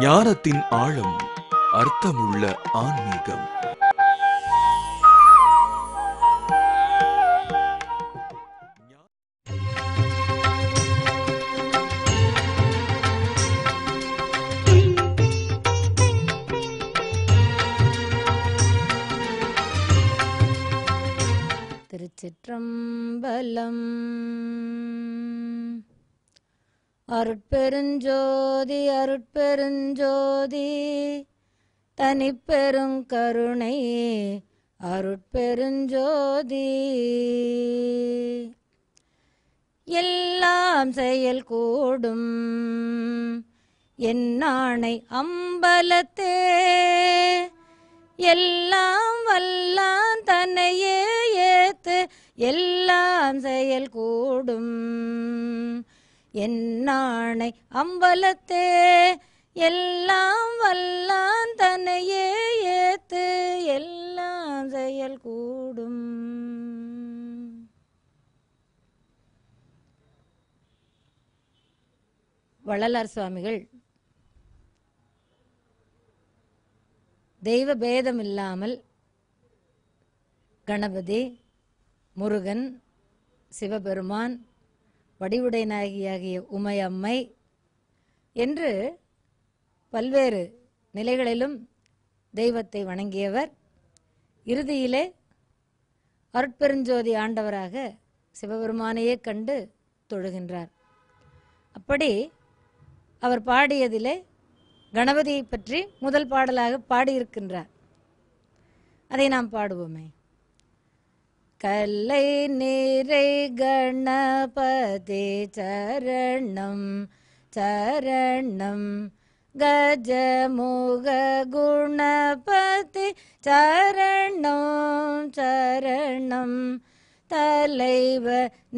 ஞானத்தின் ஆழம், அர்த்தமுள்ள ஆன்மீகம். திருச்சிற்றம்பலம். அருட்பெருஞ்சோதி அருட்பெருஞ்சோதி தனிப்பெருங்கருணை அருட்பெருஞ்சோதி. எல்லாம் செயல் கூடும் என்னானை அம்பலத்தே, எல்லாம் வல்லான் தன்னையே ஏத்து எல்லாம் செயல் கூடும் என்னானை அம்பலத்தே, எல்லாம் வல்லான் தன்னையே ஏத்து எல்லாம் செயல் கூடும். வள்ளலார் சுவாமிகள் தெய்வ பேதம் இல்லாமல் கணபதி, முருகன், சிவபெருமான், வடிவுடையனாகிய உமையம்மை என்று பல்வேறு நிலைகளிலும் தெய்வத்தை வணங்கியவர். இறுதியிலே அருட்பெருஞ்சோதி ஆண்டவராக சிவபெருமானையே கண்டு தொழுகின்றார். அப்படி அவர் பாடியதிலே கணபதியை பற்றி முதல் பாடலாக பாடியிருக்கின்றார். அதை நாம் பாடுவோமே. கல்லை நீரை கணபதி சரணம் சரணம், கஜமுக குணபதி சரணம் சரணம், தலைவ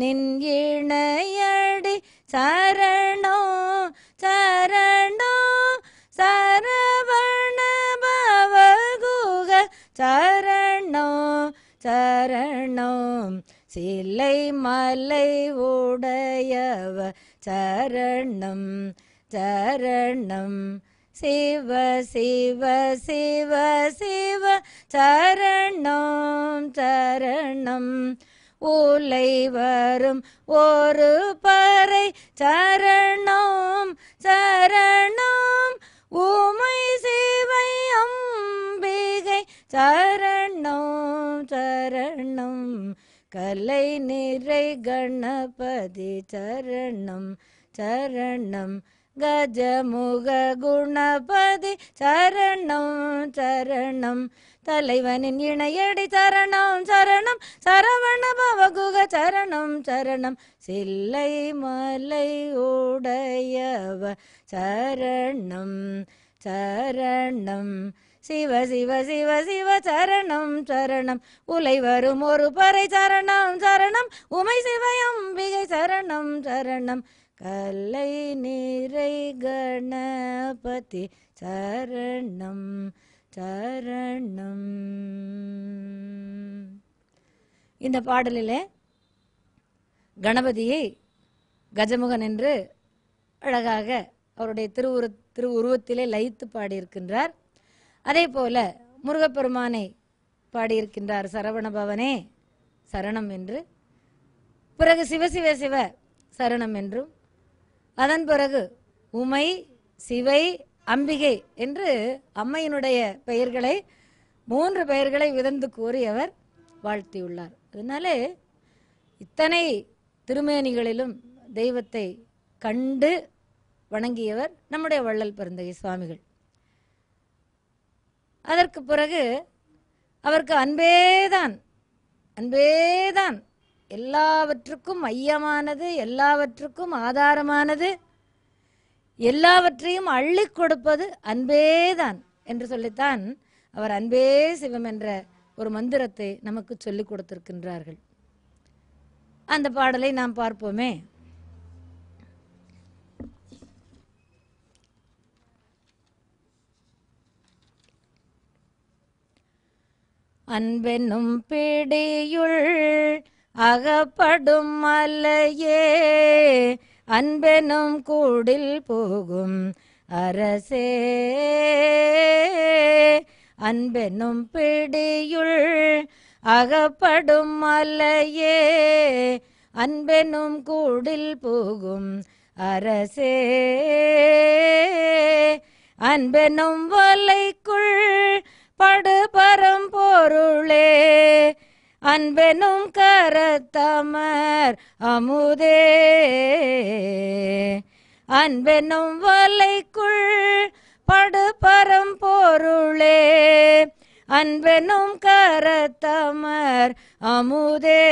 நின் இணையடி சரணம் சரணம், சரவண பவகுக சரணம் சரணம், சிலை மலை உடையவ சரணம் சரணம், சிவ சிவ சிவ சிவ சரணம் சரணம், ஊலை வரும் ஒரு பறை சரணம் சரணம், ஊமை சிவை அம்பிகை சரணம் சரணம், கலை நிறை கணபதி சரணம் சரணம், கஜமுக குணபதி சரணம் சரணம், தலைவனின் இணையடி சரணம் சரணம், சரவண பவகுக சரணம் சரணம், சில்லை மலை உடையவ சரணம் சரணம், சிவ சிவ சிவ சிவ சரணம் சரணம், உலை வரும் ஒரு பறை சரணம் சரணம், உமை சிவை அம்பிகை சரணம் சரணம், கலை நீரை கணபதி சரணம் சரணம். இந்த பாடலிலே கணபதியை கஜமுகன் என்று அழகாக அவருடைய திருவுருவத்திலே லயித்து பாடியிருக்கின்றார். அதே போல முருகப்பெருமானை பாடியிருக்கின்றார் சரவணபவனே சரணம் என்று. பிறகு சிவசிவ சிவ சரணம் என்றும், அதன் பிறகு உமை சிவை அம்பிகை என்று அம்மையினுடைய பெயர்களை 3 பெயர்களை விதந்து கூறி அவர் வாழ்த்தியுள்ளார். அதனாலே இத்தனை திருமேனிகளிலும் தெய்வத்தை கண்டு வணங்கியவர் நம்முடைய வள்ளல் பெருந்தகை சுவாமிகள். அதற்கு பிறகு அவருக்கு அன்பேதான் அன்பேதான் எல்லாவற்றுக்கும் மையமானது, எல்லாவற்றுக்கும் ஆதாரமானது, எல்லாவற்றையும் அள்ளி கொடுப்பது அன்பேதான் என்று சொல்லித்தான் அவர் அன்பே சிவம் என்ற ஒரு மந்திரத்தை நமக்கு சொல்லிக் கொடுத்திருக்கின்றார்கள். அந்த பாடலை நாம் பார்ப்போமே. அன்பெனும் பிடியுள் அகப்படும் மலையே, அன்பெனும் கூடில் போகும் அரசே அன்பெனும் பிடியுள் அகப்படும் மலையே அன்பெனும் கூடில் புகும் அரசே அன்பெனும் வலைக்குள் படுபரம் பொருளே அன்பெனும் கரத்தமர் அமுதே அன்பெனும் வலைக்குள் படுபரம் பொருளே அன்பெனும் கரத்தமர் அமுதே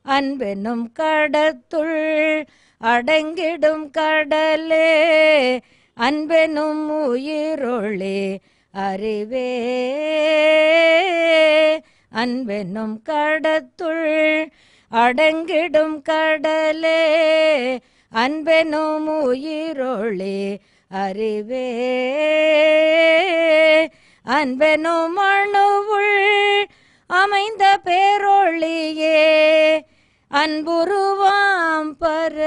அன்பெனும் கடத்துள் அடங்கிடும் கடலே அன்பெனும் உயிரொளி அறிவே அன்பெனும் கடத்துள் அடங்கிடும் கடலே அன்பெனும் உயிரொளி அறிவே அன்பெனும் அணுவுள் அமைந்த பேரொளியே அன்புருவாம் பர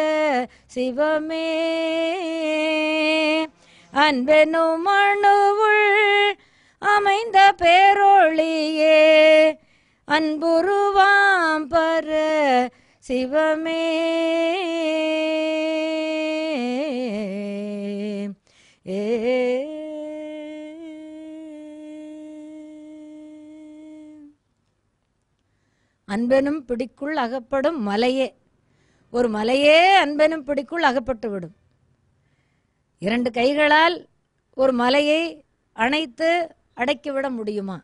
சிவமே அன்பெனும் அணுவுள் அமைந்த பேரொளியே அன்புருவாம் பர சிவமே அன்பெனும் பிடிக்குள் அகப்படும் மலையே. ஒரு மலையே அன்பெனும் பிடிக்குள் அகப்பட்டு விடும். 2 கைகளால் ஒரு மலையை அணைத்து அடக்கிவிட முடியுமா?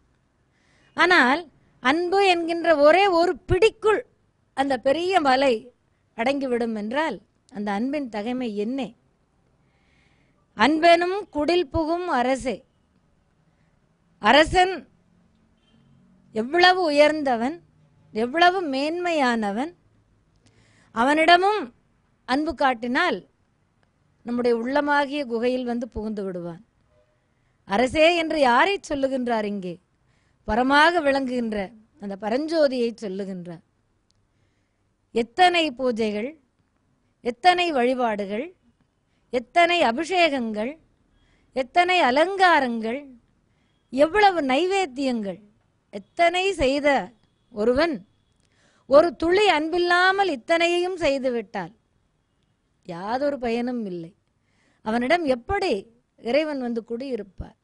ஆனால் அன்பு என்கின்ற ஒரே ஒரு பிடிக்குள் அந்த பெரிய மலை அடங்கிவிடும் என்றால் அந்த அன்பின் தகைமை என்ன? அன்பெனும் குடில் புகும் அரசே. அரசன் எவ்வளவு உயர்ந்தவன், எவ்வளவு மேன்மையானவன். அவனிடமும் அன்பு காட்டினால் நம்முடைய உள்ளமாகிய குகையில் வந்து புகுந்து விடுவான். அரசே என்று யாரை சொல்லுகின்றார்? இங்கே பரமாக விளங்குகின்ற அந்த பரஞ்சோதியை சொல்லுகின்றார். எத்தனை பூஜைகள், எத்தனை வழிபாடுகள், எத்தனை அபிஷேகங்கள், எத்தனை அலங்காரங்கள், எவ்வளவு நைவேத்தியங்கள், எத்தனை செய்த ஒருவன் ஒரு துளி அன்பில்லாமல் இத்தனையையும் செய்துவிட்டால் யாதொரு பயனும் இல்லை. அவனிடம் எப்படி இறைவன் வந்து குடியிருப்பார்?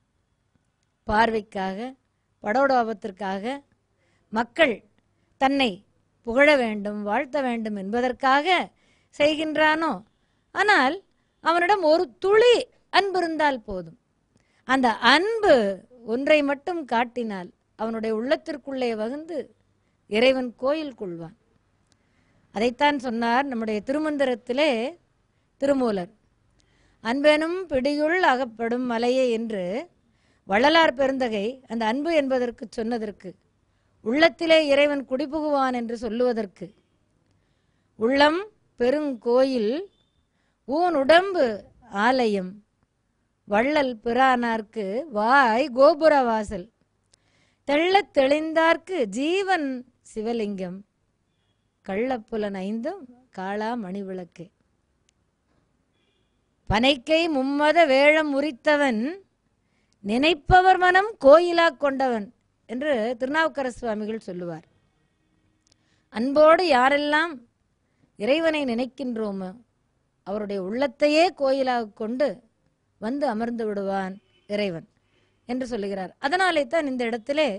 பார்வைக்காக, படோடாபத்திற்காக, மக்கள் தன்னை புகழ வேண்டும், வாழ்த்த வேண்டும் என்பதற்காக செய்கின்றானோ? ஆனால் அவனிடம் ஒரு துளி அன்பு இருந்தால் போதும். அந்த அன்பு ஒன்றை மட்டும் காட்டினால் அவனுடைய உள்ளத்திற்குள்ளே வகுந்து இறைவன் கோயில் கொள்வான். அதைத்தான் சொன்னார் நம்முடைய திருமந்திரத்திலே திருமூலர். அன்பெனும் பிடியுள் அகப்படும் மலையே என்று வள்ளலார் பெருந்தகை அந்த அன்பு என்பதற்கு சொன்னதற்கு, உள்ளத்திலே இறைவன் குடிபுகுவான் என்று சொல்லுவதற்கு, உள்ளம் பெருங்கோயில் ஊன் உடம்பு ஆலயம் வள்ளல் பிரானார்க்கு வாய் கோபுர வாசல் தெள்ளத் தெளிந்தார்க்கு ஜீவன் சிவலிங்கம் கள்ளப்புலன் 5 காளா மணிவிளக்கு. பனைக்கை மும்மத வேழம் உரித்தவன் நினைப்பவர் மனம் கோயிலா கொண்டவன் என்று திருநாவுக்கரசு சுவாமிகள் சொல்லுவார். அன்போடு யாரெல்லாம் இறைவனை நினைக்கின்றோமோ அவருடைய உள்ளத்தையே கோயிலாக கொண்டு வந்து அமர்ந்து விடுவான் இறைவன் என்று சொல்லுகிறார். அதனாலே தான் இந்த இடத்திலே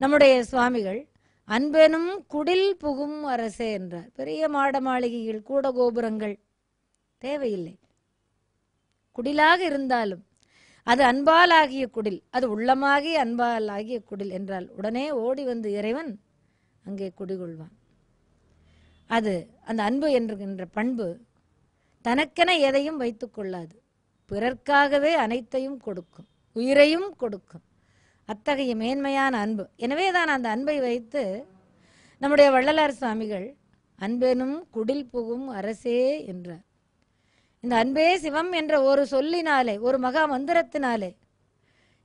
நம்முடைய சுவாமிகள் அன்பெனும் குடில் புகும் அரசே என்றார். பெரிய மாட மாளிகைகள், கூட கோபுரங்கள் தேவையில்லை. குடிலாக இருந்தாலும் அது அன்பால் ஆகிய குடில், அது உள்ளமாகிய அன்பால் ஆகிய குடில் என்றால் உடனே ஓடி வந்து இறைவன் அங்கே குடிகொள்வான். அது அந்த அன்பு என்கின்ற பண்பு தனக்கென எதையும் வைத்துக் கொள்ளாது, பிறர்க்காகவே அனைத்தையும் கொடுக்கும், உயிரையும் கொடுக்கும். அத்தகைய மேன்மையான அன்பு. எனவே தான் அந்த அன்பை வைத்து நம்முடைய வள்ளலார் சுவாமிகள் அன்பெனும் குடில் புகும் அரசே என்றார். இந்த அன்பே சிவம் என்ற ஒரு சொல்லினாலே, ஒரு மகா மந்திரத்தினாலே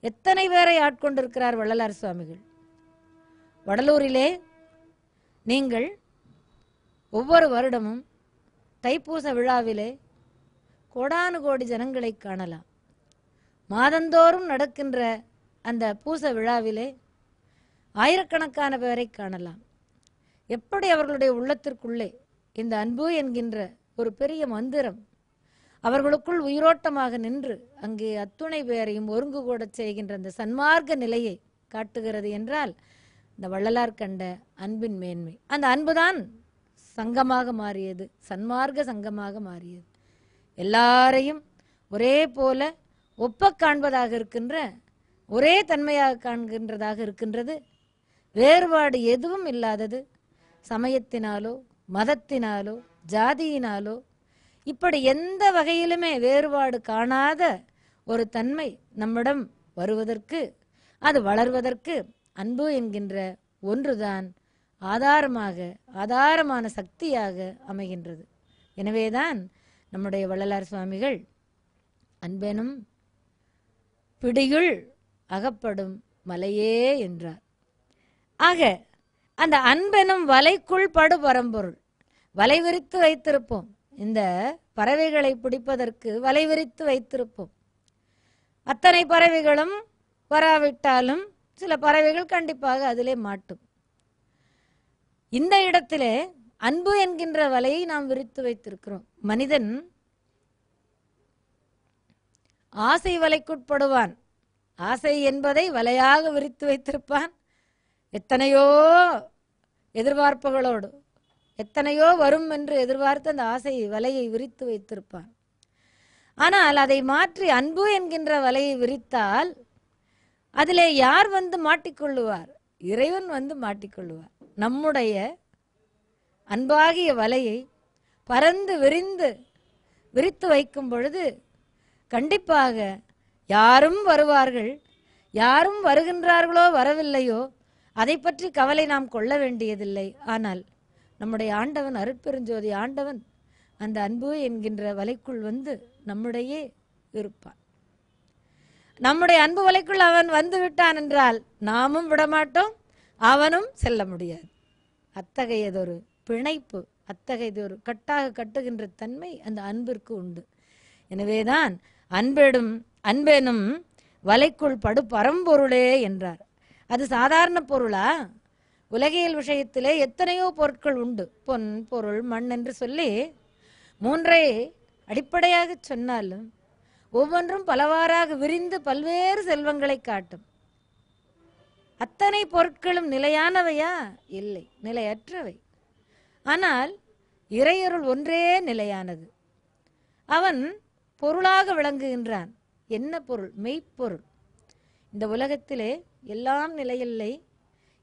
எத்தனை பேரை ஆட்கொண்டிருக்கிறார் வள்ளலார் சுவாமிகள். வடலூரிலே நீங்கள் ஒவ்வொரு வருடமும் தைப்பூச விழாவிலே கோடானு கோடி ஜனங்களை காணலாம். மாதந்தோறும் நடக்கின்ற அந்த பூச விழாவிலே ஆயிரக்கணக்கான பேரை காணலாம். எப்படி அவர்களுடைய உள்ளத்திற்குள்ளே இந்த அன்பு என்கின்ற ஒரு பெரிய மந்திரம் அவர்களுக்குள் உயிரோட்டமாக நின்று அங்கே அத்துணை பேரையும் ஒருங்கு கூட செய்கின்ற அந்த சன்மார்க்க நிலையை காட்டுகிறது என்றால் இந்த வள்ளலார் கண்ட அன்பின் மேன்மை. அந்த அன்புதான் சங்கமாக மாறியது, சன்மார்க்க சங்கமாக மாறியது. எல்லாரையும் ஒரே போல ஒப்ப காண்பதாக இருக்கின்ற, ஒரே தன்மையாக காண்கின்றதாக இருக்கின்றது. வேறுபாடு எதுவும் இல்லாதது. சமயத்தினாலோ மதத்தினாலோ ஜாதியினாலோ இப்படி எந்த வகையிலுமே வேறுபாடு காணாத ஒரு தன்மை நம்மிடம் வருவதற்கு, அது வளர்வதற்கு அன்பு என்கின்ற ஒன்றுதான் ஆதாரமான சக்தியாக அமைகின்றது. எனவேதான் நம்முடைய வள்ளலார் சுவாமிகள் அன்பெனும் பிடியுள் அகப்படும் மலையே என்றார். ஆக அந்த அன்பெனும் வலைக்குள் படு பரம்பொருள். வலை விரித்து வைத்திருப்போம். இந்த பறவைகளை பிடிப்பதற்கு வலை விரித்து வைத்திருப்போம். அத்தனை பறவைகளும் வராவிட்டாலும் சில பறவைகள் கண்டிப்பாக அதிலே மாட்டும். இந்த இடத்திலே அன்பு என்கின்ற வலையை நாம் விரித்து வைத்திருக்கிறோம். மனிதன் ஆசை வலைக்குட்படுவான். ஆசை என்பதை வலையாக விரித்து வைத்திருப்பான். எத்தனையோ எதிர்பார்ப்புகளோடு, எத்தனையோ வரும் என்று எதிர்பார்த்து அந்த ஆசை வலையை விரித்து வைத்திருப்பான். ஆனால் அதை மாற்றி அன்பு என்கின்ற வலையை விரித்தால் அதிலே யார் வந்து மாட்டிக்கொள்ளுவார்? இறைவன் வந்து மாட்டிக்கொள்ளுவார். நம்முடைய அன்பாகிய வலையை பறந்து விரித்து வைக்கும் பொழுது கண்டிப்பாக யாரும் வருவார்கள். யாரும் வருகின்றார்களோ வரவில்லையோ அதை பற்றி கவலை நாம் கொள்ள வேண்டியதில்லை. ஆனால் நம்முடைய ஆண்டவன், அருட்பெருஞ்சோதி ஆண்டவன், அந்த அன்பு என்கின்ற வலைக்குள் வந்து நம்முடைய இருப்பான். நம்முடைய அன்பு வலைக்குள் அவன் வந்து விட்டான் என்றால் நாமும் விடமாட்டோம், அவனும் செல்ல முடியாது. அத்தகையதொரு பிணைப்பு, அத்தகையதொரு கட்டாக கட்டுகின்ற தன்மை அந்த அன்பிற்கு உண்டு. எனவேதான் அன்பெனும் வலைக்குள் படு பரம்பொருளே என்றார். அது சாதாரண பொருளா? உலகியல் விஷயத்திலே எத்தனையோ பொருட்கள் உண்டு. பொன், பொருள், மண் என்று சொல்லி மூன்றை அடிப்படையாக சொன்னாலும் ஒவ்வொன்றும் பலவாறாக விரிந்து பல்வேறு செல்வங்களை காட்டும். அத்தனை பொருட்களும் நிலையானவையா? இல்லை, நிலையற்றவை. ஆனால் இறையருள் ஒன்றே நிலையானது. அவன் பொருளாக விளங்குகின்றான். என்ன பொருள்? மெய்ப்பொருள். இந்த உலகத்திலே எல்லாம் நிலையில்லை.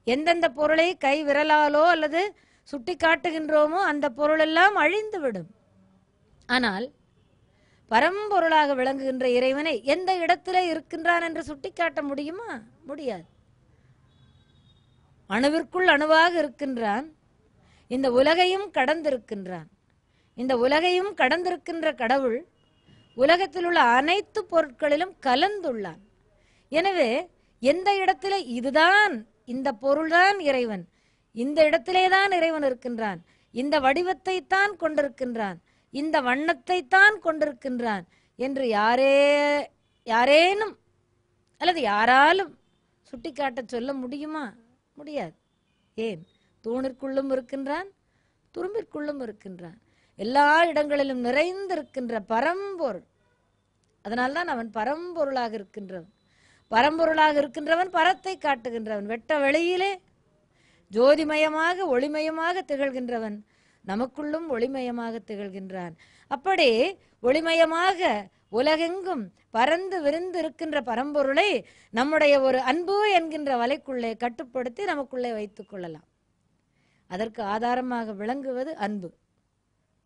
எந்தெந்த பொருளை கை விரலாலோ அல்லது சுட்டி காட்டுகின்றோமோ அந்த பொருளெல்லாம் அழிந்து விடும். ஆனால் பரம்பொருளாக விளங்குகின்ற இறைவனை எந்த இடத்திலே இருக்கின்றான் என்று சுட்டிக்காட்ட முடியுமா? முடியாது. அணுவிற்குள் அணுவாக இருக்கின்றான். இந்த உலகையும் கடந்திருக்கின்றான். இந்த உலகையும் கடந்திருக்கின்ற கடவுள் உலகத்தில் உள்ள அனைத்து பொருட்களிலும் கலந்துள்ளான். எனவே எந்த இடத்திலே இதுதான், இந்த பொருள்தான் இறைவன், இந்த இடத்திலேதான் இறைவன் இருக்கின்றான், இந்த வடிவத்தை தான் கொண்டிருக்கின்றான், இந்த வண்ணத்தை தான் கொண்டிருக்கின்றான் என்று யாரேனும் அல்லது யாராலும் சுட்டிக்காட்ட சொல்ல முடியுமா? முடியாது. ஏன்? தூணிற்குள்ளும் இருக்கின்றான், துரும்பிற்குள்ளும் இருக்கின்றான், எல்லா இடங்களிலும் நிறைந்திருக்கின்ற பரம்பொருள். அதனால்தான் அவன் பரம்பொருளாக இருக்கின்றவன். பரம்பொருளாக இருக்கின்றவன் பரத்தை காட்டுகின்றவன். வெட்ட வெளியிலே ஜோதிமயமாக ஒளிமயமாக திகழ்கின்றவன் நமக்குள்ளும் ஒளிமயமாக திகழ்கின்றான். அப்படி ஒளிமயமாக உலகெங்கும் பறந்து விரிந்து இருக்கின்ற பரம்பொருளை நம்முடைய ஒரு அன்பு என்கின்ற வலைக்குள்ளே கட்டுப்படுத்தி நமக்குள்ளே வைத்துக் கொள்ளலாம். அதற்கு ஆதாரமாக விளங்குவது அன்பு.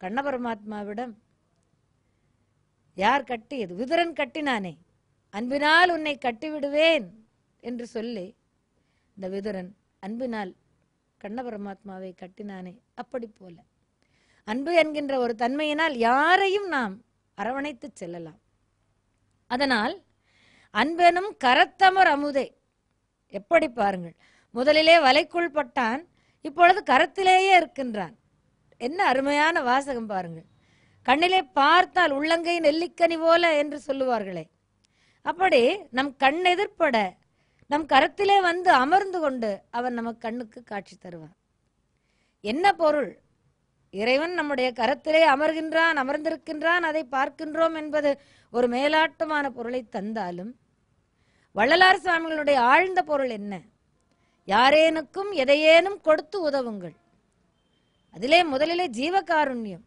கண்ண பரமாத்மாவிடம் யார் கட்டியது? விதுரன் கட்டினானே, அன்பினால் உன்னை கட்டிவிடுவேன் என்று சொல்லி இந்த விதுரன் அன்பினால் கண்ண பரமாத்மாவை கட்டினானே, அப்படி போல அன்பு என்கின்ற ஒரு தன்மையினால் யாரையும் நாம் அரவணைத்து செல்லலாம். அதனால் அன்பெனும் கரத்தமர் அமுதே. எப்படி பாருங்கள், முதலிலே வலைக்குள் பட்டான், இப்பொழுது கரத்திலேயே இருக்கின்றான். என்ன அருமையான வாசகம் பாருங்கள். கண்ணிலே பார்த்தால் உள்ளங்கை நெல்லிக்கனி போல என்று சொல்லுவார்களே, அப்படி நம் கண் எதிர்ப்பட நம் கரத்திலே வந்து அமர்ந்து கொண்டு அவர் நமக்கு கண்ணுக்கு காட்சி தருவார். என்ன பொருள்? இறைவன் நம்முடைய கரத்திலே அமர்ந்திருக்கின்றான், அதை பார்க்கின்றோம் என்பது ஒரு மேலாட்டமான பொருளை தந்தாலும், வள்ளலார் சுவாமிகளுடைய ஆழ்ந்த பொருள் என்ன? யாரேனுக்கும் எதையேனும் கொடுத்து உதவுங்கள். அதிலே முதலிலே ஜீவகாருண்யம்,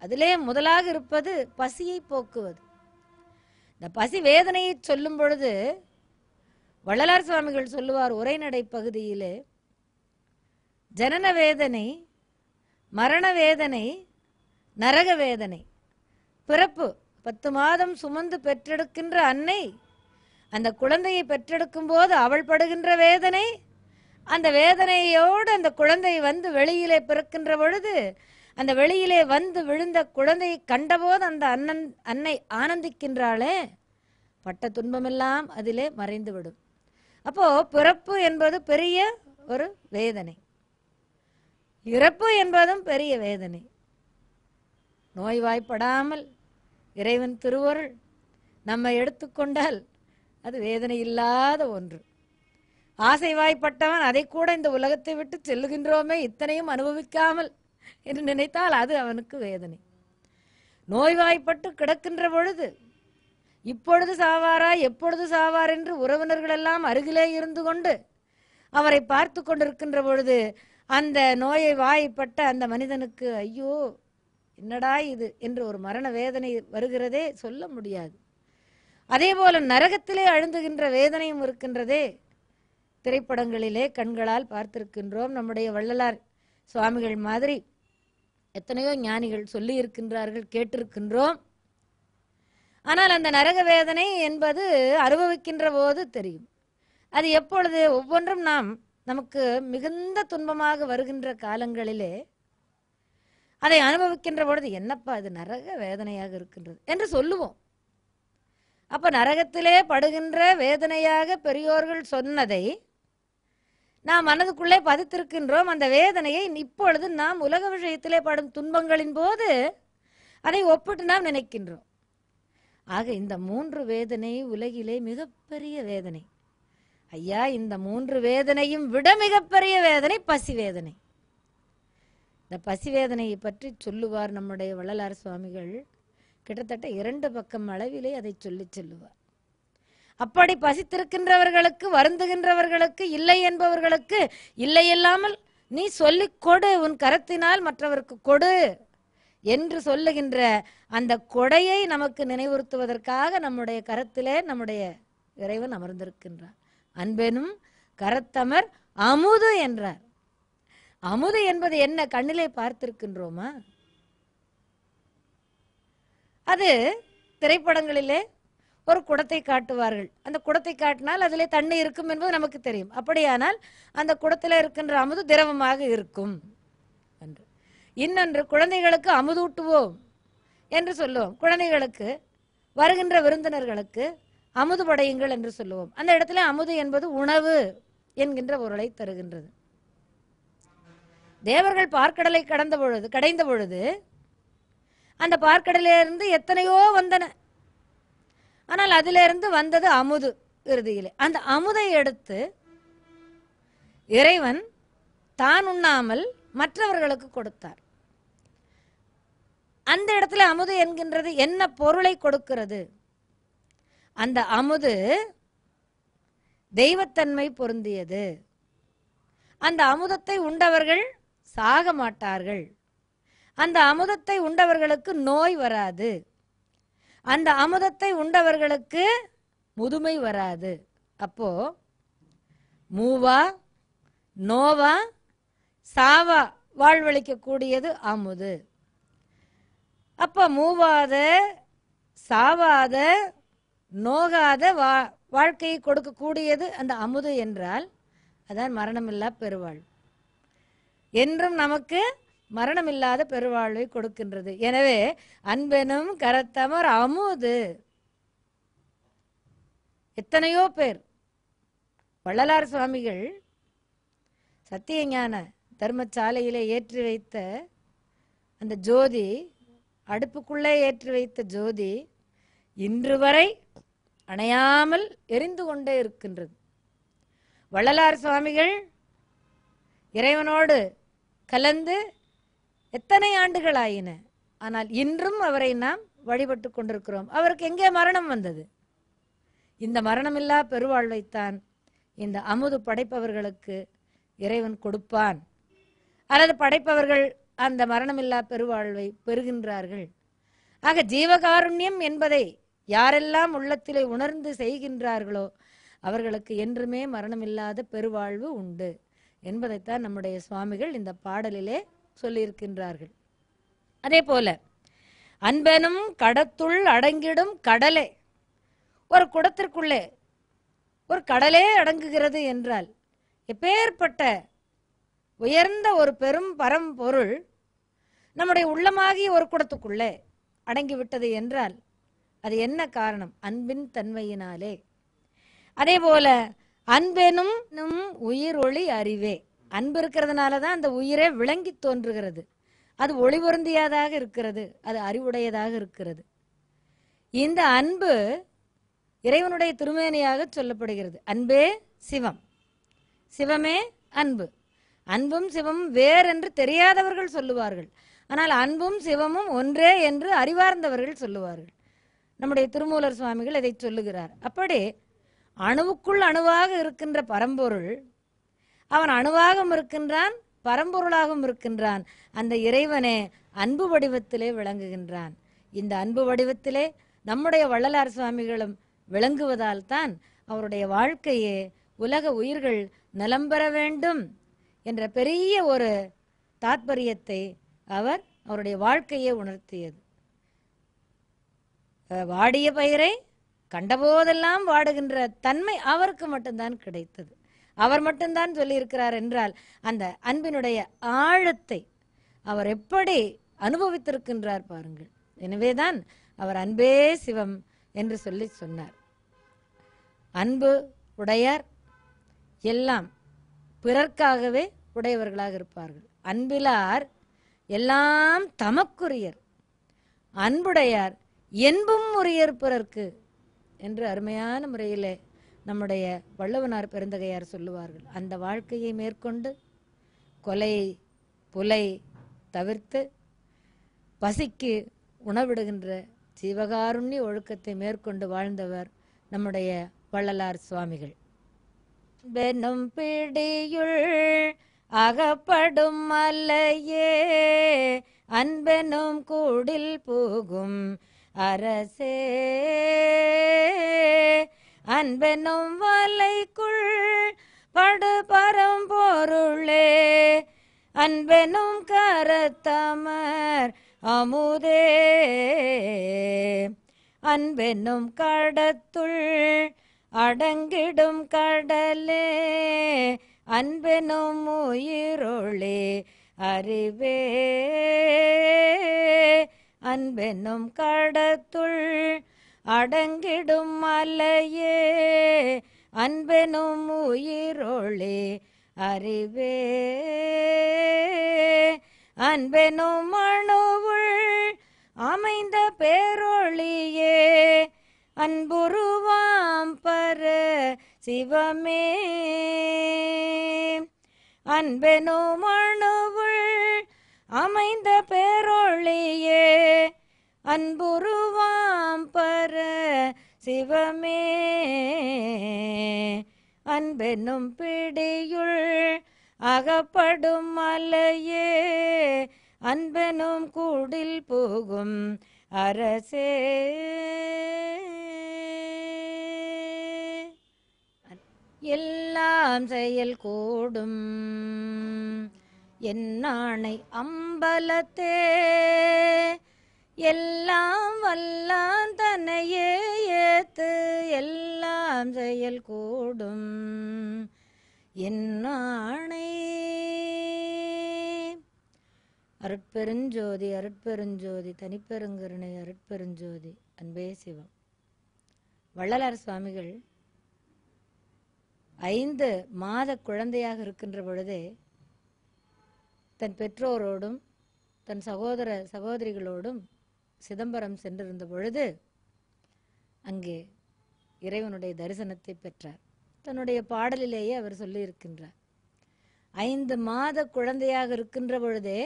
அதிலே முதலாக இருப்பது பசியை போக்குவது. இந்த பசி வேதனையை சொல்லும் பொழுது வள்ளலார் சுவாமிகள் சொல்லுவார் உரைநடை பகுதியிலே, ஜனன வேதனை, மரண வேதனை, நரக வேதனை. பிறப்பு 10 மாதம் சுமந்து பெற்றெடுக்கின்ற அன்னை அந்த குழந்தையை பெற்றெடுக்கும் போது அவள் படுகின்ற வேதனை, அந்த வேதனையோடு அந்த குழந்தை வந்து வெளியிலே பிறக்கின்ற பொழுது அந்த வெளியிலே வந்து விழுந்த குழந்தையை கண்டபோது அந்த அன்னை ஆனந்திக்கின்றாளே, பட்ட துன்பமெல்லாம் அதிலே மறைந்துவிடும். அப்போ பிறப்பு என்பது பெரிய ஒரு வேதனை, இறப்பு என்பதும் பெரிய வேதனை. நோய்வாய்ப்படாமல் இறைவன் திருவருள் நம்மை எடுத்துக்கொண்டால் அது வேதனை இல்லாத ஒன்று. ஆசைவாய்ப்பட்டவன் அதை கூட இந்த உலகத்தை விட்டு செல்லுகின்றோமே, இத்தனையும் அனுபவிக்காமல் என்று நினைத்தால் அது அவனுக்கு வேதனை. நோய்வாய்ப்பட்டு கிடக்கின்ற பொழுது இப்பொழுது சாவாரா எப்பொழுது சாவார் என்று உறவினர்கள் எல்லாம் அருகிலே இருந்து கொண்டு அவரை பார்த்து கொண்டிருக்கின்ற பொழுது அந்த நோயை வாய்ப்பட்ட அந்த மனிதனுக்கு ஐயோ என்னடா இது என்று ஒரு மரண வேதனை வருகிறதே, சொல்ல முடியாது. அதே போல நரகத்திலே அழுந்துகின்ற வேதனையும் இருக்கின்றதே, திரைப்படங்களிலே கண்களால் பார்த்திருக்கின்றோம். நம்முடைய வள்ளலார் சுவாமிகள் மாதிரி எத்தனையோ ஞானிகள் சொல்லி இருக்கின்றார்கள், கேட்டிருக்கின்றோம். ஆனால் அந்த நரக வேதனை என்பது அனுபவிக்கின்ற போது தெரியும். அது எப்பொழுது? ஒவ்வொன்றும் நமக்கு மிகுந்த துன்பமாக வருகின்ற காலங்களிலே அதை அனுபவிக்கின்ற பொழுது என்னப்பா இது நரக வேதனையாக இருக்கின்றது என்று சொல்லுவோம். அப்ப நரகத்திலே படுகின்ற வேதனையாக பெரியோர்கள் சொன்னதை நாம் மனதுக்குள்ளே பதித்திருக்கின்றோம். அந்த வேதனையை இப்பொழுது நாம் உலக விஷயத்திலே படும் துன்பங்களின் போது அதை ஒப்பிட்டு நாம் நினைக்கின்றோம். ஆக இந்த 3 வேதனை உலகிலே மிகப்பெரிய வேதனை. ஐயா, இந்த 3 வேதனையும் விட மிகப்பெரிய வேதனை பசி வேதனை. இந்த பசி வேதனையை பற்றி சொல்லுவார் நம்முடைய வள்ளலார் சுவாமிகள். கிட்டத்தட்ட 2 பக்கம் அளவிலே அதை சொல்லுவார். அப்படி பசித்திருக்கின்றவர்களுக்கு, வருந்துகின்றவர்களுக்கு, இல்லை என்பவர்களுக்கு இல்லை இல்லாமல் நீ சொல்லிக் கொடு, உன் கரத்தினால் மற்றவருக்கு கொடு என்று சொல்லுகின்ற அந்த கொடையை நமக்கு நினைவுறுத்துவதற்காக நம்முடைய கரத்திலே நம்முடைய இறைவன் அமர்ந்திருக்கின்றார். அன்பெனும் கரத்தமர் அமுது என்றார். அமுது என்பது என்ன? கண்ணிலே பார்த்திருக்கின்றோமா? அது திரைப்படங்களிலே ஒரு குடத்தை காட்டுவார்கள். அந்த குடத்தை காட்டினால் அதிலே தண்ணி இருக்கும் என்பது நமக்கு தெரியும். அப்படியானால் அந்த குடத்தில் இருக்கின்ற அமுது திரவமாக இருக்கும் என்று. இன்னொன்று, குழந்தைகளுக்கு அமுதூட்டுவோம் என்று சொல்லுவோம். குழந்தைகளுக்கு, வருகின்ற விருந்தினர்களுக்கு அமுது படையுங்கள் என்று சொல்லுவோம். அந்த இடத்துல அமுது என்பது உணவு என்கின்ற பொருளை தருகின்றது. தேவர்கள் பார்க்கடலை கடைந்த பொழுது அந்த பார்க்கடலிலிருந்து எத்தனையோ வந்தன. ஆனால் அதிலிருந்து வந்தது அமுது. இறுதியிலே அந்த அமுதை எடுத்து இறைவன் தான் உண்ணாமல் மற்றவர்களுக்கு கொடுத்தார். அந்த இடத்துல அமுது என்கின்றது என்ன பொருளை கொடுக்கிறது? அந்த அமுது தெய்வத்தன்மை பொருந்தியது. அந்த அமுதத்தை உண்டவர்கள் சாக மாட்டார்கள். அந்த அமுதத்தை உண்டவர்களுக்கு நோய் வராது. அந்த அமுதத்தை உண்டவர்களுக்கு முதுமை வராது. அப்போ மூவா நோவா சாவா வாழ்வளிக்கக்கூடியது அமுது. அப்ப மூவாத சாவாத நோகாத வாழ்க்கையை கொடுக்கக்கூடியது அந்த அமுது என்றால் அதான் மரணமில்லா பெருவாழ்வு. என்றும் நமக்கு மரணமில்லாத பெருவாழ்வை கொடுக்கின்றது. எனவே அன்பெனும் கரத்தமர் அமுது. எத்தனையோ பேர் வள்ளலார் சுவாமிகள் சத்தியஞான தர்மசாலையிலே ஏற்றி வைத்த அந்த ஜோதி அடுப்புக்குள்ளே ஏற்றி வைத்த ஜோதி இன்று வரை அணையாமல் எரிந்து கொண்டே இருக்கின்றது. வள்ளலார் சுவாமிகள் இறைவனோடு கலந்து எத்தனை ஆண்டுகள் ஆயின, ஆனால் இன்றும் அவரை நாம் வழிபட்டு கொண்டிருக்கிறோம். அவருக்கு எங்கே மரணம் வந்தது? இந்த மரணமில்லா பெருவாழ்வைத்தான் இந்த அமுது படைப்பவர்களுக்கு இறைவன் கொடுப்பான், அல்லது படைப்பவர்கள் அந்த மரணமில்லா பெருவாழ்வை பெறுகின்றார்கள். ஆக ஜீவகாருண்யம் என்பதை யாரெல்லாம் உள்ளத்திலே உணர்ந்து செய்கின்றார்களோ அவர்களுக்கு என்றுமே மரணமில்லாத பெருவாழ்வு உண்டு என்பதைத்தான் நம்முடைய சுவாமிகள் இந்த பாடலிலே சொல்லியிருக்கின்றார்கள். அதே போல அன்பெனும் கடத்துள் அடங்கிடும் கடலே, ஒரு குடத்திற்குள்ளே ஒரு கடலே அடங்குகிறது என்றால் எப்பேற்பட்ட உயர்ந்த ஒரு பெரும் பரம்பொருள் நம்முடைய உள்ளமாகி ஒரு குடத்துக்குள்ளே அடங்கிவிட்டது என்றால் அது என்ன காரணம்? அன்பின் தன்மையினாலே. அதே போல அன்பெனும் உயிர் ஒளி அறிவே, அன்பு இருக்கிறதுனால தான் அந்த உயிரே விளங்கி தோன்றுகிறது. அது ஒளி பொருந்தியதாக இருக்கிறது, அது அறிவுடையதாக இருக்கிறது. இந்த அன்பு இறைவனுடைய திருமேனியாக சொல்லப்படுகிறது. அன்பே சிவம், சிவமே அன்பு. அன்பும் சிவமும் வேறென்று தெரியாதவர்கள் சொல்லுவார்கள், ஆனால் அன்பும் சிவமும் ஒன்றே என்று அறிவார்ந்தவர்கள் சொல்லுவார்கள். நம்முடைய திருமூலர் சுவாமிகள் இதை சொல்லுகிறார். அப்படி அணுவுக்குள் அணுவாக இருக்கின்ற பரம்பொருள், அவன் அணுவாகவும் இருக்கின்றான், பரம்பொருளாகவும் இருக்கின்றான். அந்த இறைவனே அன்பு வடிவத்திலே விளங்குகின்றான். இந்த அன்பு வடிவத்திலே நம்முடைய வள்ளலார் சுவாமிகளும் விளங்குவதால் தான் அவருடைய வாழ்க்கையே உலக உயிர்கள் நலம் பெற வேண்டும் என்ற பெரிய ஒரு தாத்பரியத்தை அவருடைய வாழ்க்கையே உணர்த்தியது. வாடிய பயிரை கண்டபோதெல்லாம் வாடுகின்ற தன்மை அவருக்கு மட்டும்தான் கிடைத்தது. அவர் மட்டும்தான் சொல்லியிருக்கிறார் என்றால் அந்த அன்பினுடைய ஆழத்தை அவர் எப்படி அனுபவித்திருக்கின்றார் பாருங்கள். எனவேதான் அவர் அன்பே சிவம் என்று சொல்லி சொன்னார். அன்பு உடையார் எல்லாம் பிறர்க்காகவே உடையவர்களாக இருப்பார்கள். அன்பிலார் எல்லாம் தமக்குரியர், அன்புடையார் என்பும் உரியர் பிறர்க்கு என்று அருமையான முறையிலே நம்முடைய வள்ளுவனார் பெருந்தகையார் சொல்லுவார்கள். அந்த வாழ்க்கையை மேற்கொண்டு கொலை புலை தவிர்த்து பசிக்கு உணவிடுகின்ற ஜீவகாருண்ய ஒழுக்கத்தை மேற்கொண்டு வாழ்ந்தவர் நம்முடைய வள்ளலார் சுவாமிகள். பெனும் பிடியுள் அகப்படும் மலையே அன்பெனும் கூடில் புகும் அரசே, அன்பெனும் வலைக்குள் படு பரம்பொருளே, அன்பெனும் கரத்தமர் அமுதே, அன்பெனும் கடத்துள் அடங்கிடும் கடலே, அன்பெனும் உயிரொளி அறிவே, அன்பெனும் கடத்துள் அடங்கிடும் மலையே, அன்பெனும் உயிரொளி அறிவே, அன்பெனும் அணுவுள் அமைந்த பேரொளியே, அன்புருவாம் பர சிவமே, அன்பெனும் அணுவுள் அமைந்த பேரொளியே, அன்புருவாம் பர சிவமே, அன்பெனும் பிடியுள் அகப்படும் மலையே, அன்பெனும் கூடில் புகும் அரசே. எல்லாம் செயல் கூடும் என்னானை அம்பலத்தே, எல்லாம் வல்லான் தன்னையே ஏத்து, எல்லாம் செயல் கூடும் என்னானை. அருட்பெருஞ்சோதி அருட்பெருஞ்சோதி தனிப்பெருங்கருணை அருட்பெருஞ்சோதி அன்பே சிவம். வள்ளலார் சுவாமிகள் 5 மாத குழந்தையாக இருக்கின்ற பொழுதே தன் பெற்றோரோடும் தன் சகோதர சகோதரிகளோடும் சிதம்பரம் சென்றிருந்த பொழுது அங்கே இறைவனுடைய தரிசனத்தை பெற்றார். தன்னுடைய பாடலிலேயே அவர் சொல்லி இருக்கின்றார், 5 மாத குழந்தையாக இருக்கின்ற பொழுதே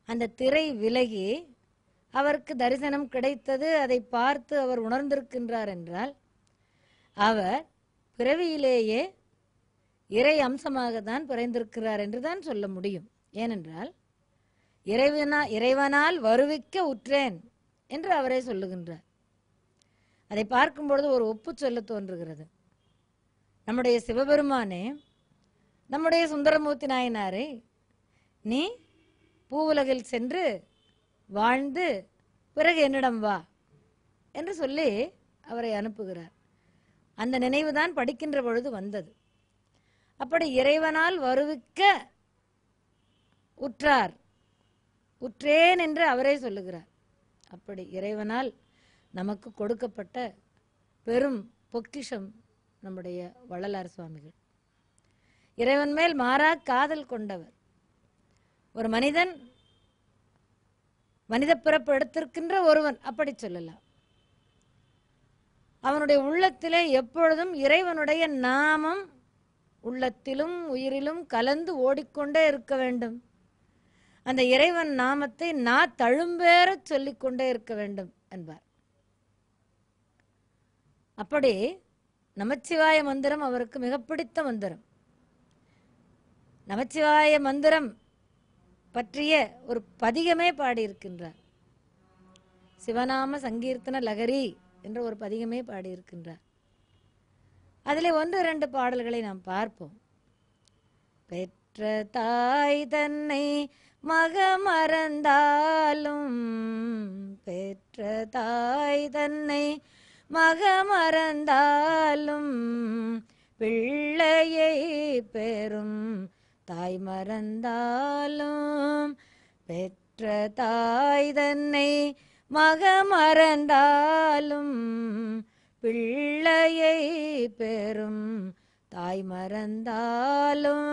அந்த திரை விலகி அவருக்கு தரிசனம் கிடைத்தது. அதை பார்த்து அவர் உணர்ந்திருக்கின்றார் என்றால் அவர் பிறவியிலேயே இறை அம்சமாக தான் பிறந்திருக்கிறார் என்று தான் சொல்ல முடியும். ஏனென்றால் இறைவனால் வருவிக்க உற்றேன் என்று அவரே சொல்லுகின்றார். அதை பார்க்கும் பொழுது ஒரு ஒப்பு சொல்ல தோன்றுகிறது. நம்முடைய சிவபெருமானே நம்முடைய சுந்தரமூர்த்தி நாயனாரை நீ பூவுலகில் சென்று வாழ்ந்து பிறகு என்னிடம் வா என்று சொல்லி அவரை அனுப்புகிறார். அந்த நினைவுதான் படிக்கின்ற பொழுது வந்தது. அப்படி இறைவனால் வருவிக்க உற்றேன் என்று அவரே சொல்லுகிறார். அப்படி இறைவனால் நமக்கு கொடுக்கப்பட்ட பெரும் பொக்கிஷம் நம்முடைய வள்ளலார் சுவாமிகள். இறைவன் மேல் மாறா காதல் கொண்டவர். ஒரு மனித பிறப்பு எடுத்திருக்கின்ற ஒருவன் அப்படி சொல்லலாம். அவனுடைய உள்ளத்திலே எப்பொழுதும் இறைவனுடைய நாமம் உள்ளத்திலும் உயிரிலும் கலந்து ஓடிக்கொண்டே இருக்க வேண்டும். அந்த இறைவன் நாமத்தை தழும்பேற சொல்லிக்கொண்டே இருக்க வேண்டும் என்பார். அப்படி நமச்சிவாய மந்திரம் அவருக்கு மிக பிடித்த மந்திரம். நமச்சிவாய மந்திரம் பற்றிய ஒரு பதிகமே பாடியிருக்கின்றார். சிவநாம சங்கீர்த்தன லகரி என்ற ஒரு பதிகமே பாடியிருக்கின்றார். அதிலே 1-2 பாடல்களை நாம் பார்ப்போம். பெற்ற தாய் தன்னை மகமறந்தாலும், பெற்ற தாய் தன்னை மகமறந்தாலும், பிள்ளையை பெறும் தாய் மறந்தாலும், பெற்ற தாய் தன்னை மகமறந்தாலும், பிள்ளையை பெறும் தாய் மறந்தாலும்,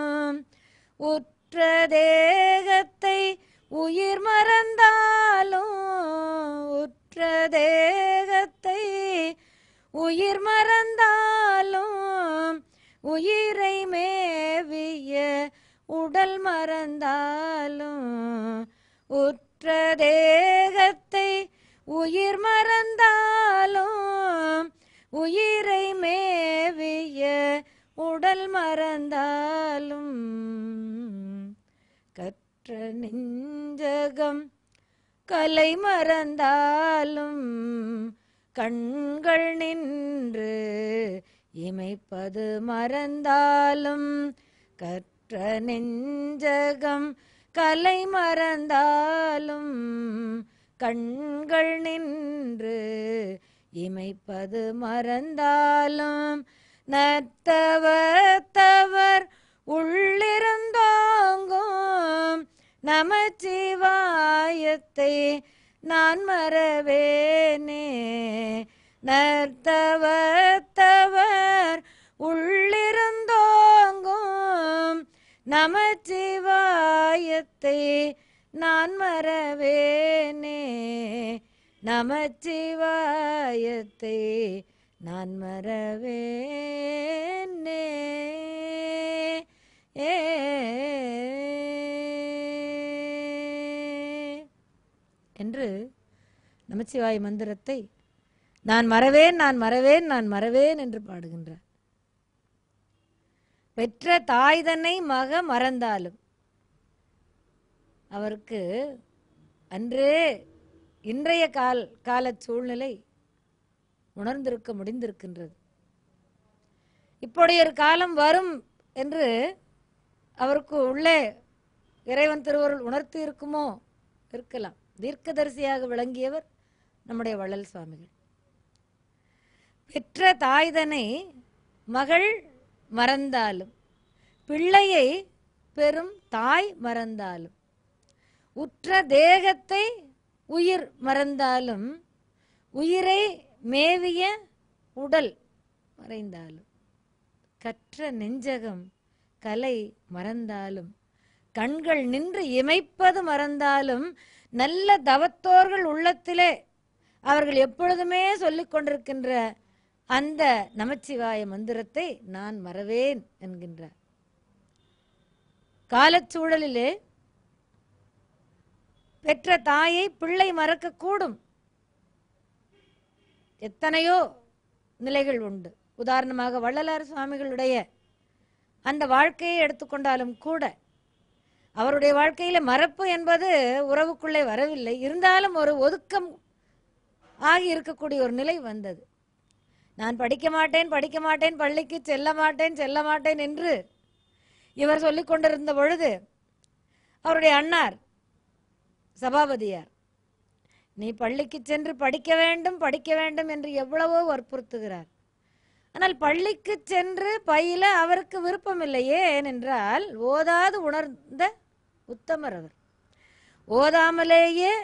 உற்ற தேகத்தை உயிர் மறந்தாலும், உற்ற தேகத்தை உயிர் மறந்தாலும், உயிரை மேவிய உடல் மறந்தாலும், உற்ற தேகத்தை உயிர் மறந்தாலும், உயிரை மேவிய உடல் மறந்தாலும், கற்ற நெஞ்சகம் கலை மறந்தாலும், கண்கள் நின்று இமைப்பது மறந்தாலும், கற்ற நெஞ்சகம் கலை மறந்தாலும், கண்கள் நின்று இமைப்பது மறந்தாலும், நத்தவர் உள்ளிருந்தோங்கும் நமச்சிவாயத்தை நான் மறவேனே. நத்தவர் உள்ளிருந்தோங்கும் நமச்சிவாயத்தை நான் மறவேனே. நமச்சிவாயத்தை நான் மறவேனே. என்று நமச்சிவாய மந்திரத்தை நான் மறவேன், நான் மறவேன், நான் மறவேன் என்று பாடுகின்றார். பெற்ற தாய் தன்னை மறந்தாலும் அவருக்கு அன்றே இன்றைய கால சூழ்நிலை உணர்ந்திருக்க முடிந்திருக்கின்றது. இப்படி ஒரு காலம் வரும் என்று அவருக்கு உள்ளே இறைவன் திருவருள் உணர்த்தி இருக்குமோ? இருக்கலாம். தீர்க்கதரிசியாக விளங்கியவர் நம்முடைய வள்ளல் சுவாமிகள். பெற்ற தாய்தனை மகள் மறந்தாலும், பிள்ளையை பெரும் தாய் மறந்தாலும், உற்ற தேகத்தை உயிர் மறந்தாலும், உயிரை மேவிய உடல் மறைந்தாலும், கற்ற நெஞ்சகம் கலை மறந்தாலும், கண்கள் நின்று இமைப்பது மறந்தாலும் நல்ல தவத்தோர்கள் உள்ளத்திலே அவர்கள் எப்பொழுதுமே சொல்லிக் கொண்டிருக்கின்ற அந்த நமச்சிவாய மந்திரத்தை நான் மறவேன் என்கின்றார். காலச்சூழலிலே பெற்ற தாயை பிள்ளை மறக்கக்கூடும். எத்தனையோ நிலைகள் உண்டு. உதாரணமாக வள்ளலார் சுவாமிகளுடைய அந்த வாழ்க்கையை எடுத்துக்கொண்டாலும் கூட அவருடைய வாழ்க்கையில மறப்பு என்பது உறவுக்குள்ளே வரவில்லை. இருந்தாலும் ஒரு ஒதுக்கம் ஆகி இருக்கக்கூடிய ஒரு நிலை வந்தது. நான் படிக்க மாட்டேன் படிக்க மாட்டேன், பள்ளிக்கு செல்ல மாட்டேன் செல்ல மாட்டேன் என்று இவர் சொல்லிக் கொண்டிருந்த பொழுது அவருடைய அண்ணார் சபாபதியார், நீ பள்ளிக்கு சென்று படிக்க வேண்டும் என்று எவ்வளவோ வற்புறுத்துகிறார். ஆனால் பள்ளிக்கு சென்று பயில அவருக்கு விருப்பம் இல்லையே. ஏனென்றால் ஓதாது உணர்ந்த உத்தமர் அவர். ஓதாமலேயே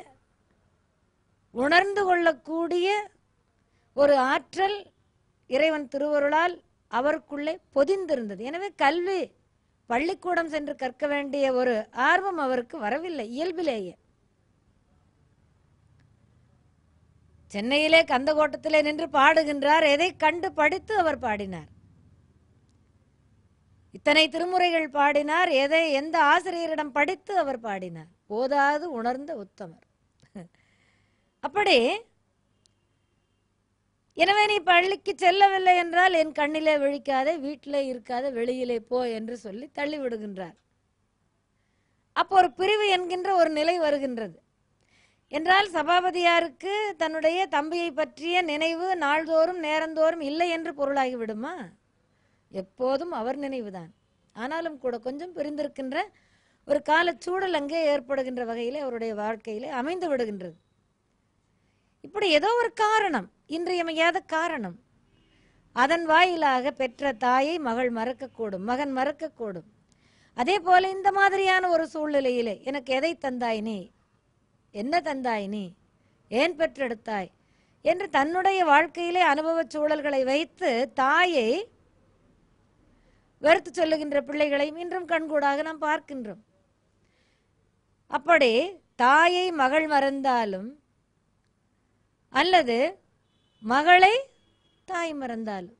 உணர்ந்து கொள்ளக்கூடிய ஒரு ஆற்றல் இறைவன் திருவருளால் அவருக்குள்ளே பொதிந்திருந்தது. எனவே கல்வி பள்ளிக்கூடம் சென்று கற்க வேண்டிய ஒரு ஆர்வம் அவருக்கு வரவில்லை இயல்பிலேயே. சென்னையிலே கந்தகோட்டத்திலே நின்று பாடுகின்றார். எதை கண்டு படித்து அவர் பாடினார்? இத்தனை திருமுறைகள் பாடினார். எந்த ஆசிரியரிடம் படித்து அவர் பாடினார்? ஓதாது உணர்ந்த உத்தமர். அப்படி எனவே நீ பள்ளிக்கு செல்லவில்லை என்றால் என் கண்ணிலே விழிக்காதே, வீட்டிலே இருக்காத, வெளியிலே போ என்று சொல்லி தள்ளி விடுகின்றார். அப்போ ஒரு பிரிவு என்கின்ற ஒரு நிலை வருகின்றது. என்றால் சபாபதியாருக்கு தன்னுடைய தம்பியை பற்றிய நினைவு நாள்தோறும் நேரந்தோறும் இல்லை என்று பொருளாகி விடுமா? எப்போதும் அவர் நினைவுதான். ஆனாலும் கூட கொஞ்சம் பிரிந்திருக்கின்ற ஒரு காலச்சூழல் அங்கே ஏற்படுகின்ற வகையிலே அவருடைய வாழ்க்கையிலே அமைந்து விடுகின்றது. இப்படி ஏதோ ஒரு காரணம், இன்றியமையாத காரணம், அதன் வாயிலாக பெற்ற தாயை மகள் மறக்கக்கூடும், மகன் மறக்கக்கூடும். அதே போல இந்த மாதிரியான ஒரு சூழ்நிலையிலே எனக்கு எதை தந்தாய் நீ, என்ன தந்தாய் நீ, ஏன் பெற்றெடுத்தாய் என்று தன்னுடைய வாழ்க்கையிலே அனுபவ சூழல்களை வைத்து தாயை வெறுத்து சொல்லுகின்ற பிள்ளைகளையும் இன்றும் கண்கூடாக நாம் பார்க்கின்றோம். அப்படி தாயை மகள் மறந்தாலும் அல்லது மகளை தாய் மறந்தாலும்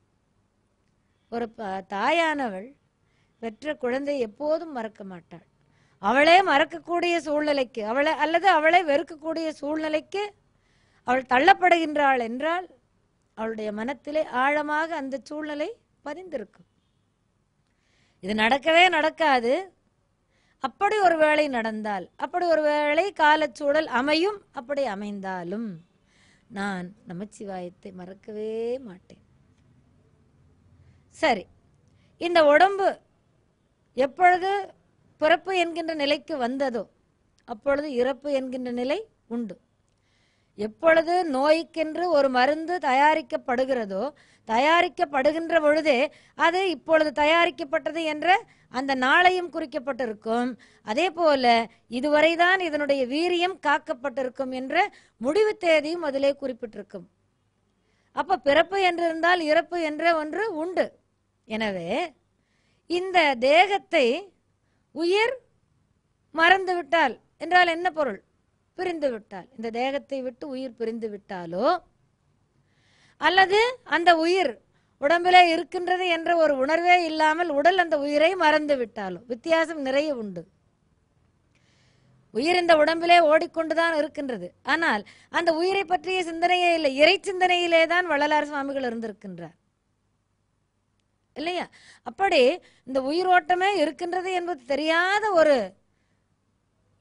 ஒரு தாயானவள் பெற்ற குழந்தை எப்போதும் மறக்க மாட்டாள். அவளே மறக்கக்கூடிய சூழ்நிலைக்கு அவளை வெறுக்கக்கூடிய சூழ்நிலைக்கு அவள் தள்ளப்படுகின்றாள் என்றால் அவளுடைய மனத்திலே ஆழமாக அந்த சூழ்நிலை பதிந்திருக்கும். இது நடக்கவே நடக்காது. அப்படி ஒரு வேளை நடந்தால், அப்படி ஒரு வேளை காலச்சூழல் அமையும். அப்படி அமைந்தாலும் நான் நமச்சிவாயத்தை மறக்கவே மாட்டேன். சரி, இந்த உடம்பு எப்பொழுது பிறப்பு என்கின்ற நிலைக்கு வந்ததோ அப்பொழுது இறப்பு என்கின்ற நிலை உண்டு. எப்பொழுது நோய்க்கென்று ஒரு மருந்து தயாரிக்கப்படுகிறதோ, தயாரிக்கப்படுகின்ற பொழுதே அது இப்பொழுது தயாரிக்கப்பட்டது என்ற அந்த நாளையும் குறிக்கப்பட்டிருக்கும். அதே போல இதுவரைதான் இதனுடைய வீரியம் காக்கப்பட்டிருக்கும் என்ற முடிவு தேதியும் அதிலே குறிப்பிட்டிருக்கும். அப்ப பிறப்பு என்றிருந்தால் இறப்பு என்ற ஒன்று உண்டு. எனவே இந்த தேகத்தை உயிர் மறந்து விட்டால் என்றால் என்ன பொருள்? பிரிந்து விட்டால், இந்த தேகத்தை விட்டு உயிர் பிரிந்து விட்டாலோ அல்லது அந்த உயிர் உடம்பிலே இருக்கின்றது என்ற ஒரு உணர்வே இல்லாமல் உடல் அந்த உயிரை மறந்து விட்டாலோ, வித்தியாசம் நிறைய உண்டு. உயிர் இந்த உடம்பிலே ஓடிக்கொண்டுதான் இருக்கின்றது. ஆனால் அந்த உயிரை பற்றிய சிந்தனையே இல்லை. இறை சிந்தனையிலே தான் வள்ளலார் சுவாமிகள் இருந்திருக்கின்றார் இல்லையா? அப்படி இந்த உயிரோட்டமே இருக்கின்றது என்பது தெரியாத ஒரு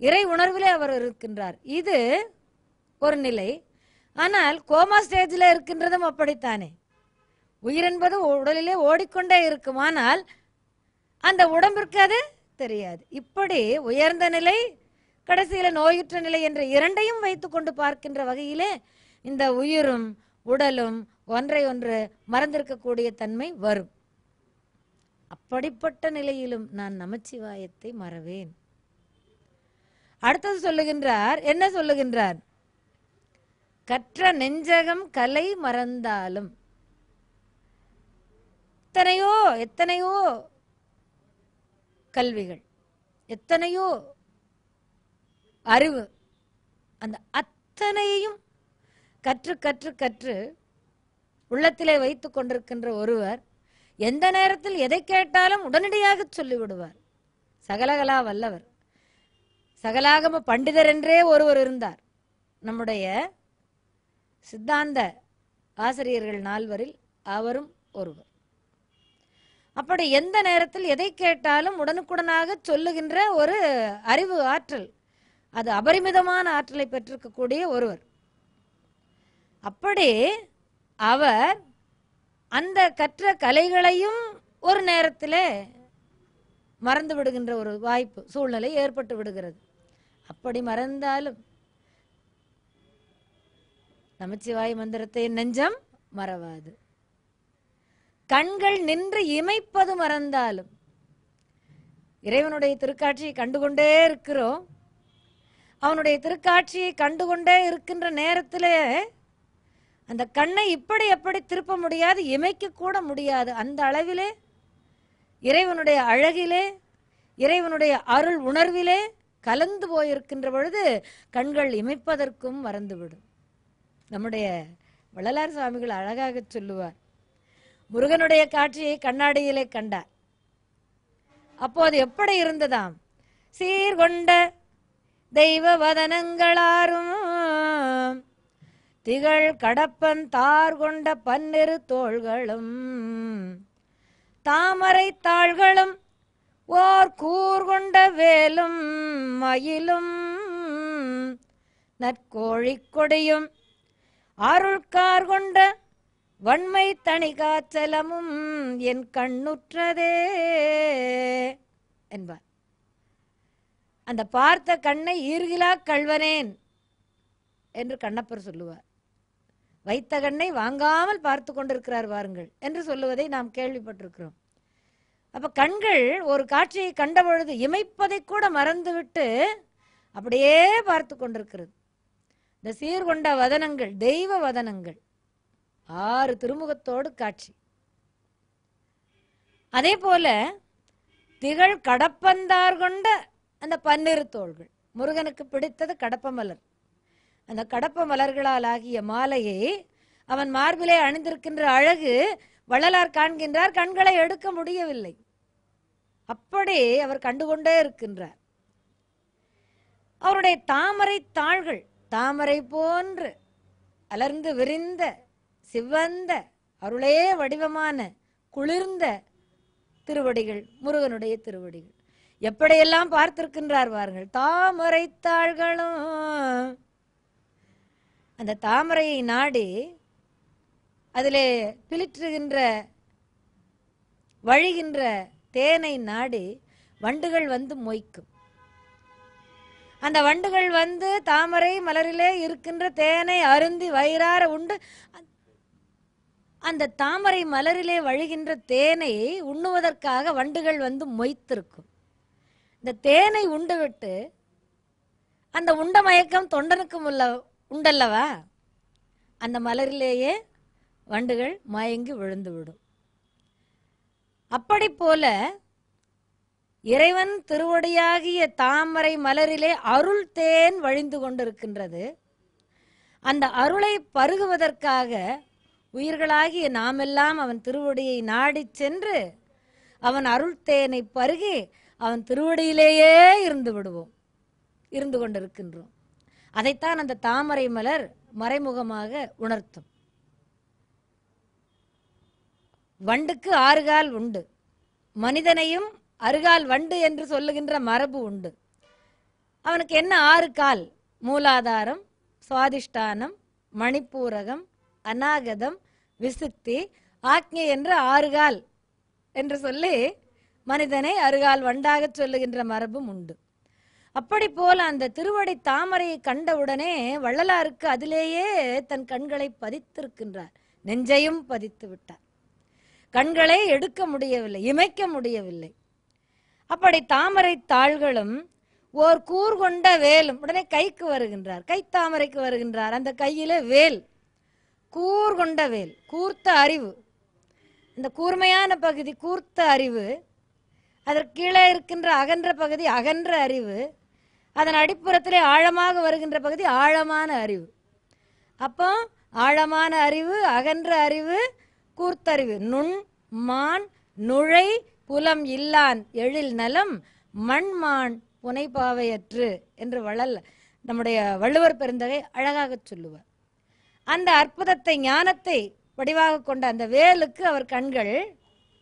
இறை உணர்விலே அவர் இருக்கின்றார். இது ஒரு நிலை. ஆனால் கோமா ஸ்டேஜில் இருக்கின்றதும் அப்படித்தானே. உயிர் என்பது உடலிலே ஓடிக்கொண்டே இருக்கும். ஆனால் அந்த உடம்பிற்கு அது தெரியாது. இப்படி உயர்ந்த நிலை, கடைசியில நோயுற்ற நிலை என்ற இரண்டையும் வைத்துக்கொண்டு பார்க்கின்ற வகையிலே இந்த உயிரும் உடலும் ஒன்றை ஒன்று மறந்திருக்கக்கூடிய தன்மை வரும். அப்படிப்பட்ட நிலையிலும் நான் நமச்சிவாயத்தை மறவேன். அடுத்தது சொல்லுகின்றார். என்ன சொல்லுகின்றார்? கற்ற நெஞ்சகம் கலை மறந்தாலும். எத்தனையோ கல்விகள், எத்தனையோ அறிவு, அந்த அத்தனையும் கற்று கற்று கற்று உள்ளத்திலே வைத்து கொண்டிருக்கின்ற ஒருவர் எந்த நேரத்தில் எதை கேட்டாலும் உடனடியாக சொல்லிவிடுவார். சகலகலா வல்லவர், சகலாகம பண்டிதர் என்றே ஒருவர் இருந்தார். நம்முடைய சித்தாந்த ஆசிரியர்கள் 4 அவரும் ஒருவர். அப்படி எந்த நேரத்தில் எதை கேட்டாலும் உடனுக்குடனாக சொல்லுகின்ற ஒரு அறிவு ஆற்றல், அது அபரிமிதமான ஆற்றலை பெற்றிருக்கக்கூடிய ஒருவர். அப்படி அவர் அந்த கற்ற கலைகளையும் ஒரு நேரத்தில் மறந்து விடுகின்ற ஒரு வாய்ப்பு, சூழ்நிலை ஏற்பட்டு விடுகிறது. அப்படி மறந்தாலும் நமச்சிவாய மந்திரத்தை நெஞ்சம் மறவாது. கண்கள் நின்று இமைப்பது மறந்தாலும் இறைவனுடைய திருக்காட்சியை கண்டுகொண்டே இருக்கிறோம். அவனுடைய திருக்காட்சியை கண்டுகொண்டே இருக்கின்ற நேரத்திலே அந்த கண்ணை இப்படி எப்படி திருப்ப முடியாது, இமைக்க கூட முடியாது. அந்த அளவிலே இறைவனுடைய அழகிலே, இறைவனுடைய அருள் உணர்விலே கலந்து போயிருக்கின்ற பொழுது கண்கள் இமைப்பதற்கும் மறந்துவிடும். நம்முடைய வள்ளலார் சுவாமிகள் அழகாக சொல்லுவார், முருகனுடைய காட்சியை கண்ணாடியிலே கண்டார். அப்போது எப்படி இருந்ததாம்? சீர்கொண்ட தெய்வ வதனங்களாரும் திகழ் கடப்பன் தார் கொண்ட பன்னிரு தோள்களும் தாமரை தாள்களும் ஓர் கூர்கொண்ட வேலும் மயிலும் நற்கோழி கொடியும் அருள்கார் கொண்ட வன்மை தனி காச்சலமும் என் கண்ணுற்றதே என்பார். அந்த பார்த்த கண்ணை ஈர்கிலா கள்வனேன் என்று கண்ணப்பர் சொல்லுவார். வைத்த கண்ணை வாங்காமல் பார்த்து கொண்டிருக்கிறார் வாருங்கள் என்று சொல்லுவதை நாம் கேள்விப்பட்டிருக்கிறோம். அப்ப கண்கள் ஒரு காட்சியை கண்ட பொழுது இமைப்பதை கூட மறந்துவிட்டு அப்படியே பார்த்து கொண்டிருக்கிறது. இந்த சீர்கொண்ட வதனங்கள் தெய்வ வதனங்கள், 6 திருமுகத்தோடு காட்சி. அதே போல திகழ் கடப்பந்தார் கொண்ட அந்த 12 தோள்கள். முருகனுக்கு பிடித்தது கடப்ப மலர். அந்த கடப்ப மலர்களால் ஆகிய மாலையை அவன் மார்பிலே அணிந்திருக்கின்ற அழகு வள்ளலார் காண்கின்றார். கண்களை எடுக்க முடியவில்லை. அப்படி அவர் கண்டுகொண்டே இருக்கின்றார். அவருடைய தாமரை தாள்கள் தாமரை போன்று அலர்ந்து விரிந்த சிவந்த அருளே வடிவமான குளிர்ந்த திருவடிகள் முருகனுடைய திருவடிகள். எப்படியெல்லாம் பார்த்திருக்கின்றார் வாருங்கள். தாமரை தாள்களும் அந்த தாமரையை நாடி அதிலே பிளிற்றுகின்ற வழிகின்ற தேனை நாடி வண்டுகள் வந்து மொய்க்கும். அந்த வண்டுகள் வந்து தாமரை மலரிலே இருக்கின்ற தேனை அருந்தி வயிறார உண்டு அந்த தாமரை மலரிலே வழிகின்ற தேனை உண்ணுவதற்காக வண்டுகள் வந்து மொய்த்திருக்கும். இந்த தேனை உண்டுவிட்டு அந்த உண்ட மயக்கம் தொண்டனுக்கும் உண்டல்லவா, அந்த மலரிலேயே வண்டுகள் மயங்கி விழுந்துவிடும். அப்படி போல இறைவன் திருவடியாகிய தாமரை மலரிலே அருள் தேன் வழிந்து கொண்டிருக்கின்றது. அந்த அருளை பருகுவதற்காக உயிர்களாகிய நாமெல்லாம் அவன் திருவடியை நாடி சென்று அவன் அருள் தேனை பருகி அவன் திருவடியிலேயே இருந்து கொண்டிருக்கின்றோம். அதைத்தான் அந்த தாமரை மலர் மறைமுகமாக உணர்த்தும். வண்டுக்கு 6 கால் உண்டு. மனிதனையும் அருகால் வண்டு என்று சொல்லுகின்ற மரபு உண்டு. அவனுக்கு என்ன 6 கால்? மூலாதாரம், சுவாதிஷ்டானம், மணிப்பூரகம், அநாகதம், விசுத்தி, ஆக்ஞை என்று 6 கால் என்று சொல்லி மனிதனை அருகால் வண்டாக சொல்லுகின்ற மரபும் உண்டு. அப்படி போல அந்த திருவடி தாமரையை கண்டவுடனே வள்ளலாருக்கு அதிலேயே தன் கண்களை பதித்திருக்கின்றார். நெஞ்சையும் பதித்து விட்டார். கண்களை எடுக்க முடியவில்லை, இமைக்க முடியவில்லை. அப்படி தாமரை தாள்களும் ஓர் கூர்கொண்ட வேலும். உடனே கைக்கு வருகின்றார், கைத்தாமரைக்கு வருகின்றார். அந்த கையிலே வேல், கூர்கொண்ட வேல், கூர்த்த அறிவு. இந்த கூர்மையான பகுதி கூர்த்த அறிவு. அதற்கு கீழே இருக்கின்ற அகன்ற பகுதி அகன்ற அறிவு, அதன் அடிப்புறத்திலே ஆழமாக வருகின்ற பகுதி ஆழமான அறிவு. அப்போ ஆழமான அறிவு, அகன்ற அறிவு, கூர்த்தறிவு. நுண் மான் நுழை புலம் இல்லான் எழில் நலம் மண்மான் புனைபாவையற்று என்று நம்முடைய வள்ளுவர் பெருந்தகை அழகாக சொல்லுவார். அந்த அற்புதத்தை, ஞானத்தை வடிவாக கொண்ட அந்த வேலுக்கு அவர் கண்கள்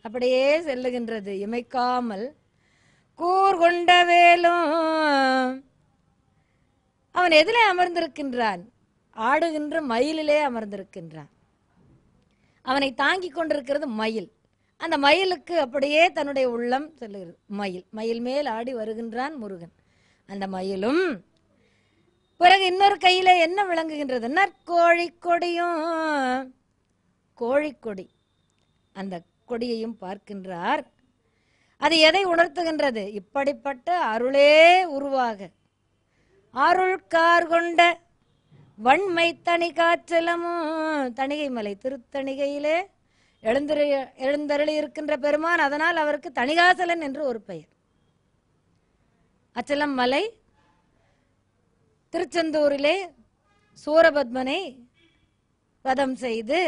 அப்படியே செல்லுகின்றது இமைக்காமல். கூர்கொண்ட வேலும் அவன் எதிலே அமர்ந்திருக்கின்றான்? ஆடுகின்ற மயிலிலே அமர்ந்திருக்கின்றான். அவனை தாங்கி கொண்டிருக்கிறது மயில். அந்த மயிலுக்கு அப்படியே தன்னுடைய உள்ளம் செல்லுகிறது. மயில் மேல் ஆடி வருகின்றான் முருகன். அந்த மயிலும் பிறகு இன்னொரு கையில என்ன விளங்குகின்றது? நற்கோழி கொடியும், கோழிக்கொடி, அந்த கொடியையும் பார்க்கின்றார். அது எதை உணர்த்துகின்றது? இப்படிப்பட்ட அருளே உருவாக அருள்கார் கொண்ட வன்மை தனி காற்றலமும், தணிகை மலை திருத்தணிகையிலே எழுந்தருளி இருக்கின்ற பெருமான். அதனால் அவருக்கு தணிகாசலன் என்று ஒரு பெயர். அச்சலம் மலை திருச்செந்தூரிலே சூரபத்மனை வதம் செய்து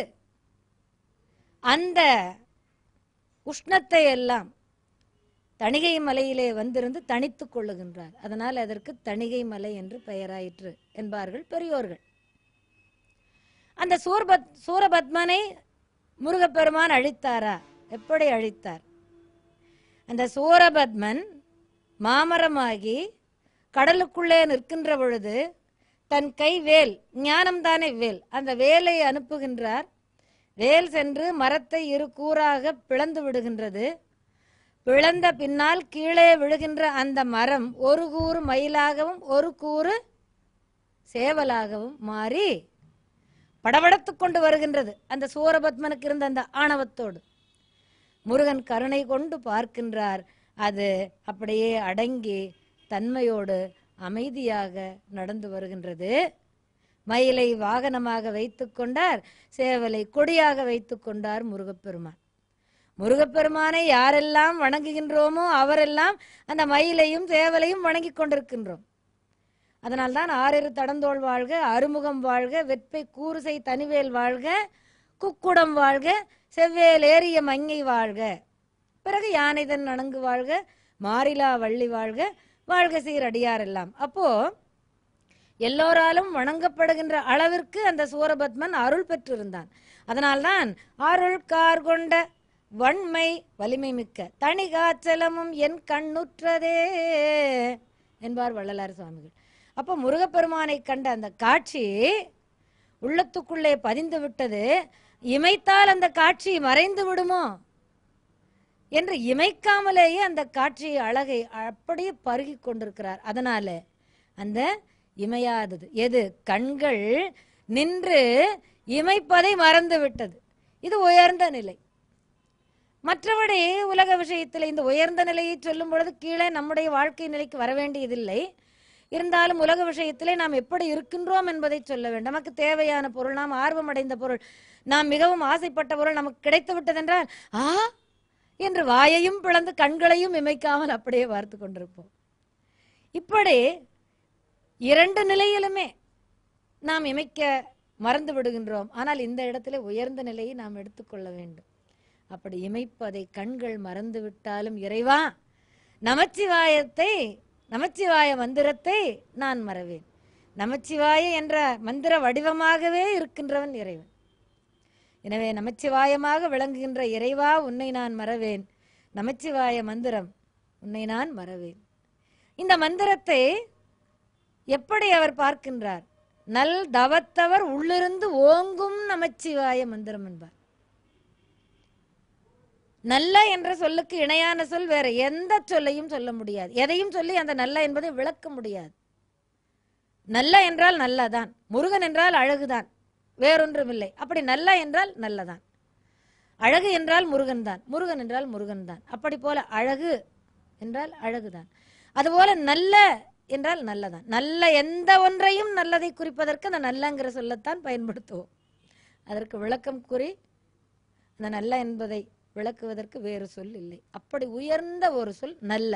அந்த உஷ்ணத்தை எல்லாம் தணிகை மலையிலே வந்திருந்து தணித்துக் கொள்ளுகின்றார். அதனால் அதற்கு தணிகை மலை என்று பெயராயிற்று என்பார்கள் பெரியோர்கள். அந்த சூரபத்மனை முருகப்பெருமான் அழித்தாரா? எப்படி அழித்தார்? அந்த சூரபத்மன் மாமரமாகி கடலுக்குள்ளே நிற்கின்ற பொழுது தன் கை வேல், ஞானம்தானே வேல், அந்த வேலை அனுப்புகின்றார். வேல் சென்று மரத்தை இரு கூறாக பிளந்து விடுகின்றது. பிளந்த பின்னால் கீழே விழுகின்ற அந்த மரம் ஒரு கூறு மயிலாகவும் ஒரு கூறு சேவலாகவும் மாறி படபடத்து கொண்டு வருகின்றது. அந்த சூரபத்மனுக்கு இருந்த அந்த ஆணவத்தோடு முருகன் கருணை கொண்டு பார்க்கின்றார். அது அப்படியே அடங்கி தன்மையோடு அமைதியாக நடந்து வருகின்றது. மயிலை வாகனமாக வைத்து கொண்டார், சேவலை கொடியாக வைத்து கொண்டார் முருகப்பெருமான். முருகப்பெருமானை யாரெல்லாம் வணங்குகின்றோமோ அவரெல்லாம் அந்த மயிலையும் சேவலையும் வணங்கி கொண்டிருக்கின்றோம். அதனால்தான் ஆறிரு தடந்தோள் வாழ்க, அருமுகம் வாழ்க, வெற்பை கூறுசை தனிவேல் வாழ்க, குக்குடம் வாழ்க, செவ்வேல் ஏறிய மங்கை வாழ்க, பிறகு யானைதன் நனங்கு வாழ்க, மாரிலா வள்ளி வாழ்க, வாழ்க சீர் அடியாரெல்லாம். அப்போ எல்லோராலும் வணங்கப்படுகின்ற அளவிற்கு அந்த சூரபத்மன் அருள் பெற்றிருந்தான். அதனால்தான் அருள் கார் கொண்ட வன்மை வலிமை மிக்க தணிகாச்சலமும் என் கண்ணுற்றதே என்பார் வள்ளலார் சுவாமிகள். அப்போ முருகப்பெருமானை கண்ட அந்த காட்சி உள்ளத்துக்குள்ளே பதிந்து விட்டது. இமைத்தால் அந்த காட்சி மறைந்து விடுமோ என்று இமைக்காமலேயே அந்த காட்சி அழகை அப்படியே பருகி கொண்டிருக்கிறார். அதனால அந்த இமையாதது எது? கண்கள் நின்று இமைப்பதை மறந்து விட்டது. இது உயர்ந்த நிலை. மற்றபடி உலக விஷயத்தில் இந்த உயர்ந்த நிலையை சொல்லும் பொழுது கீழே நம்முடைய வாழ்க்கை நிலைக்கு வர வேண்டியதில்லை. இருந்தாலும் உலக விஷயத்திலே நாம் எப்படி இருக்கின்றோம் என்பதை சொல்ல வேண்டும். நமக்கு தேவையான பொருள், நாம் ஆர்வமடைந்த பொருள், நாம் மிகவும் ஆசைப்பட்ட பொருள் நமக்கு கிடைத்து விட்டதென்றால் ஆ என்று வாயையும் பிளந்து கண்களையும் இமைக்காமல் அப்படியே பார்த்து கொண்டிருப்போம். இப்படி இரண்டு நிலையிலுமே நாம் இமைக்க மறந்து விடுகின்றோம். ஆனால் இந்த இடத்துல உயர்ந்த நிலையை நாம் எடுத்துக்கொள்ள வேண்டும். அப்படி இமைப்பதை கண்கள் மறந்து விட்டாலும் இறைவா நமச்சிவாய மந்திரத்தை நான் மறவேன். நமச்சிவாய என்ற மந்திர வடிவமாகவே இருக்கின்றவன் இறைவன். எனவே நமச்சிவாயமாக விளங்குகின்ற இறைவா உன்னை நான் மறவேன், நமச்சிவாய மந்திரம் உன்னை நான் மறவேன். இந்த மந்திரத்தை எப்படி அவர் பார்க்கின்றார்? நல் தவத்தவர் உள்ளிருந்து ஓங்கும் நமச்சிவாய மந்திரம் என்பார். நல்ல என்ற சொல்லுக்கு இணையான சொல் வேற எந்த சொல்லையும் சொல்ல முடியாது. எதையும் சொல்லி அந்த நல்ல என்பதை விளக்க முடியாது. நல்ல என்றால் நல்லதான், முருகன் என்றால் அழகுதான், வேறொன்றும் இல்லை. அப்படி நல்ல என்றால் நல்லதான், அழகு என்றால் முருகன் தான், முருகன் என்றால் முருகன் தான். அப்படி போல அழகு என்றால் அழகுதான், அதுபோல நல்ல என்றால் நல்லதான். நல்ல எந்த ஒன்றையும் நல்லதை குறிப்பதற்கு அந்த நல்லங்கிற சொல்லத்தான் பயன்படுத்துவோம். அதற்கு விளக்கம் கூறி அந்த நல்ல என்பதை விளக்குவதற்கு வேறு சொல் இல்லை. அப்படி உயர்ந்த ஒரு சொல் நல்ல.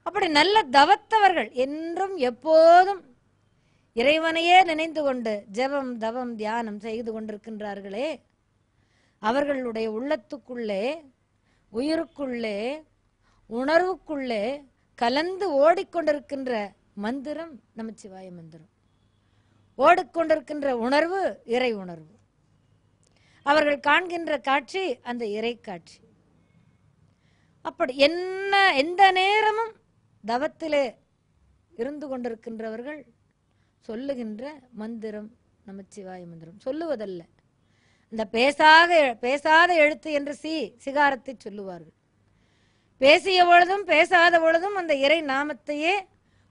அப்படி நல்ல தவத்தவர்கள் என்றும் எப்போதும் இறைவனையே நினைந்து கொண்டு ஜெபம் தவம் தியானம் செய்து கொண்டிருக்கின்றார்களே, அவர்களுடைய உள்ளத்துக்குள்ளே உயிருக்குள்ளே உணர்வுக்குள்ளே கலந்து ஓடிக்கொண்டிருக்கின்ற மந்திரம் நமச்சிவாய மந்திரம். ஓடிக்கொண்டிருக்கின்ற உணர்வு இறை உணர்வு. அவர்கள் காண்கின்ற காட்சி அந்த இறை காட்சி. அப்படி எந்த நேரமும் தவத்திலே இருந்து கொண்டிருக்கின்றவர்கள் சொல்லுகின்ற மந்திரம் நமச்சிவாய மந்திரம். சொல்லுவதல்ல, இந்த பேசாத எழுத்து என்று சிகாரத்தை சொல்லுவார்கள். பேசிய பொழுதும் பேசாத பொழுதும் அந்த இறை நாமத்தையே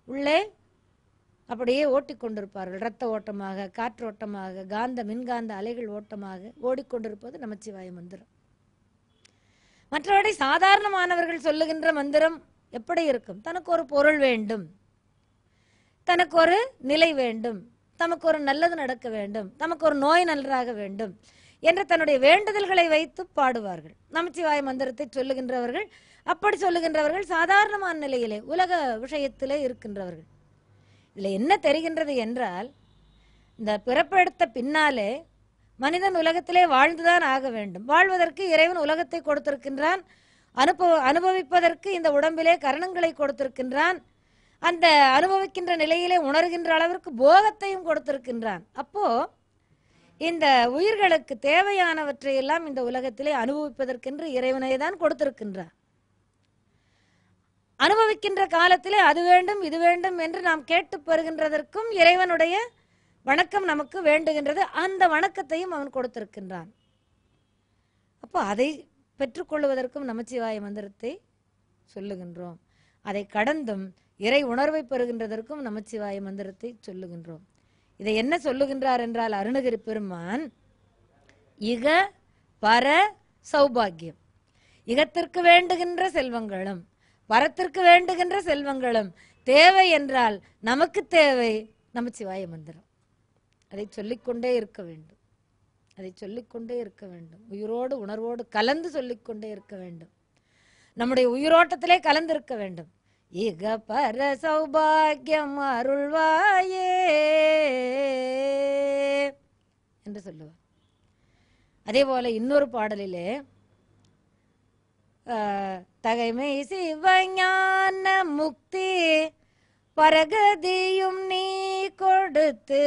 உள்ளே அப்படியே ஓட்டிக்கொண்டிருப்பார்கள். இரத்த ஓட்டமாக, காற்றோட்டமாக, காந்த மின்காந்த அலைகள் ஓட்டமாக ஓடிக்கொண்டிருப்பது நமச்சிவாய மந்திரம். மற்றபடி சாதாரணமானவர்கள் சொல்லுகின்ற மந்திரம் எப்படி இருக்கும்? தனக்கு ஒரு பொருள் வேண்டும், தனக்கு ஒரு நிலை வேண்டும், தமக்கு ஒரு நல்லது நடக்க வேண்டும், தமக்கு ஒரு நோய் நன்றாக வேண்டும் என்று தன்னுடைய வேண்டுதல்களை வைத்து பாடுவார்கள். நமச்சிவாய மந்திரத்தை சொல்லுகின்றவர்கள் அப்படி சொல்லுகின்றவர்கள் சாதாரணமான நிலையிலே உலக விஷயத்திலே இருக்கின்றவர்கள். இதில் என்ன தெரிகின்றது என்றால், இந்த பிறப்பெடுத்த பின்னாலே மனிதன் உலகத்திலே வாழ்ந்துதான் ஆக வேண்டும். வாழ்வதற்கு இறைவன் உலகத்தை கொடுத்திருக்கின்றான். அனுபவிப்பதற்கு இந்த உடம்பிலே கரணங்களை கொடுத்திருக்கின்றான். அந்த அனுபவிக்கின்ற நிலையிலே உணர்கின்ற அளவிற்கு போகத்தையும் கொடுத்திருக்கின்றான். அப்போ இந்த உயிர்களுக்கு தேவையானவற்றை எல்லாம் இந்த உலகத்திலே அனுபவிப்பதற்கென்று இறைவனை தான் கொடுத்திருக்கின்றான். அனுபவிக்கின்ற காலத்திலே அது வேண்டும் இது வேண்டும் என்று நாம் கேட்டு பெறுகின்றதற்கும் இறைவனுடைய வணக்கம் நமக்கு வேண்டுகின்றது. அந்த வணக்கத்தையும் அவன் கொடுத்திருக்கின்றான். அப்போ அதை பெற்றுக்கொள்வதற்கும் நமச்சிவாய மந்திரத்தை சொல்லுகின்றோம். அதை கடந்தும் இறை உணர்வை பெறுகின்றதற்கும் நமச்சிவாய மந்திரத்தை சொல்லுகின்றோம். இதை என்ன சொல்லுகின்றார் என்றால், அருணகிரி பெருமான் இக பர சௌபாகியம், இகத்திற்கு வேண்டுகின்ற செல்வங்களும் பரத்திற்கு வேண்டுகின்ற செல்வங்களும் தேவை என்றால் நமக்கு தேவை நமச்சிவாய மந்திரம். அதை சொல்லிக்கொண்டே இருக்க வேண்டும், அதை சொல்லிக்கொண்டே இருக்க வேண்டும். உயிரோடு உணர்வோடு கலந்து சொல்லிக்கொண்டே இருக்க வேண்டும். நம்முடைய உயிரோட்டத்திலே கலந்திருக்க வேண்டும். இக பர சௌபாகியம் அருள்வாயே என்று சொல்லுவார். அதே போல இன்னொரு பாடலிலே தகைமை சிவஞான முக்தி பரகதியும் நீ கொடுத்து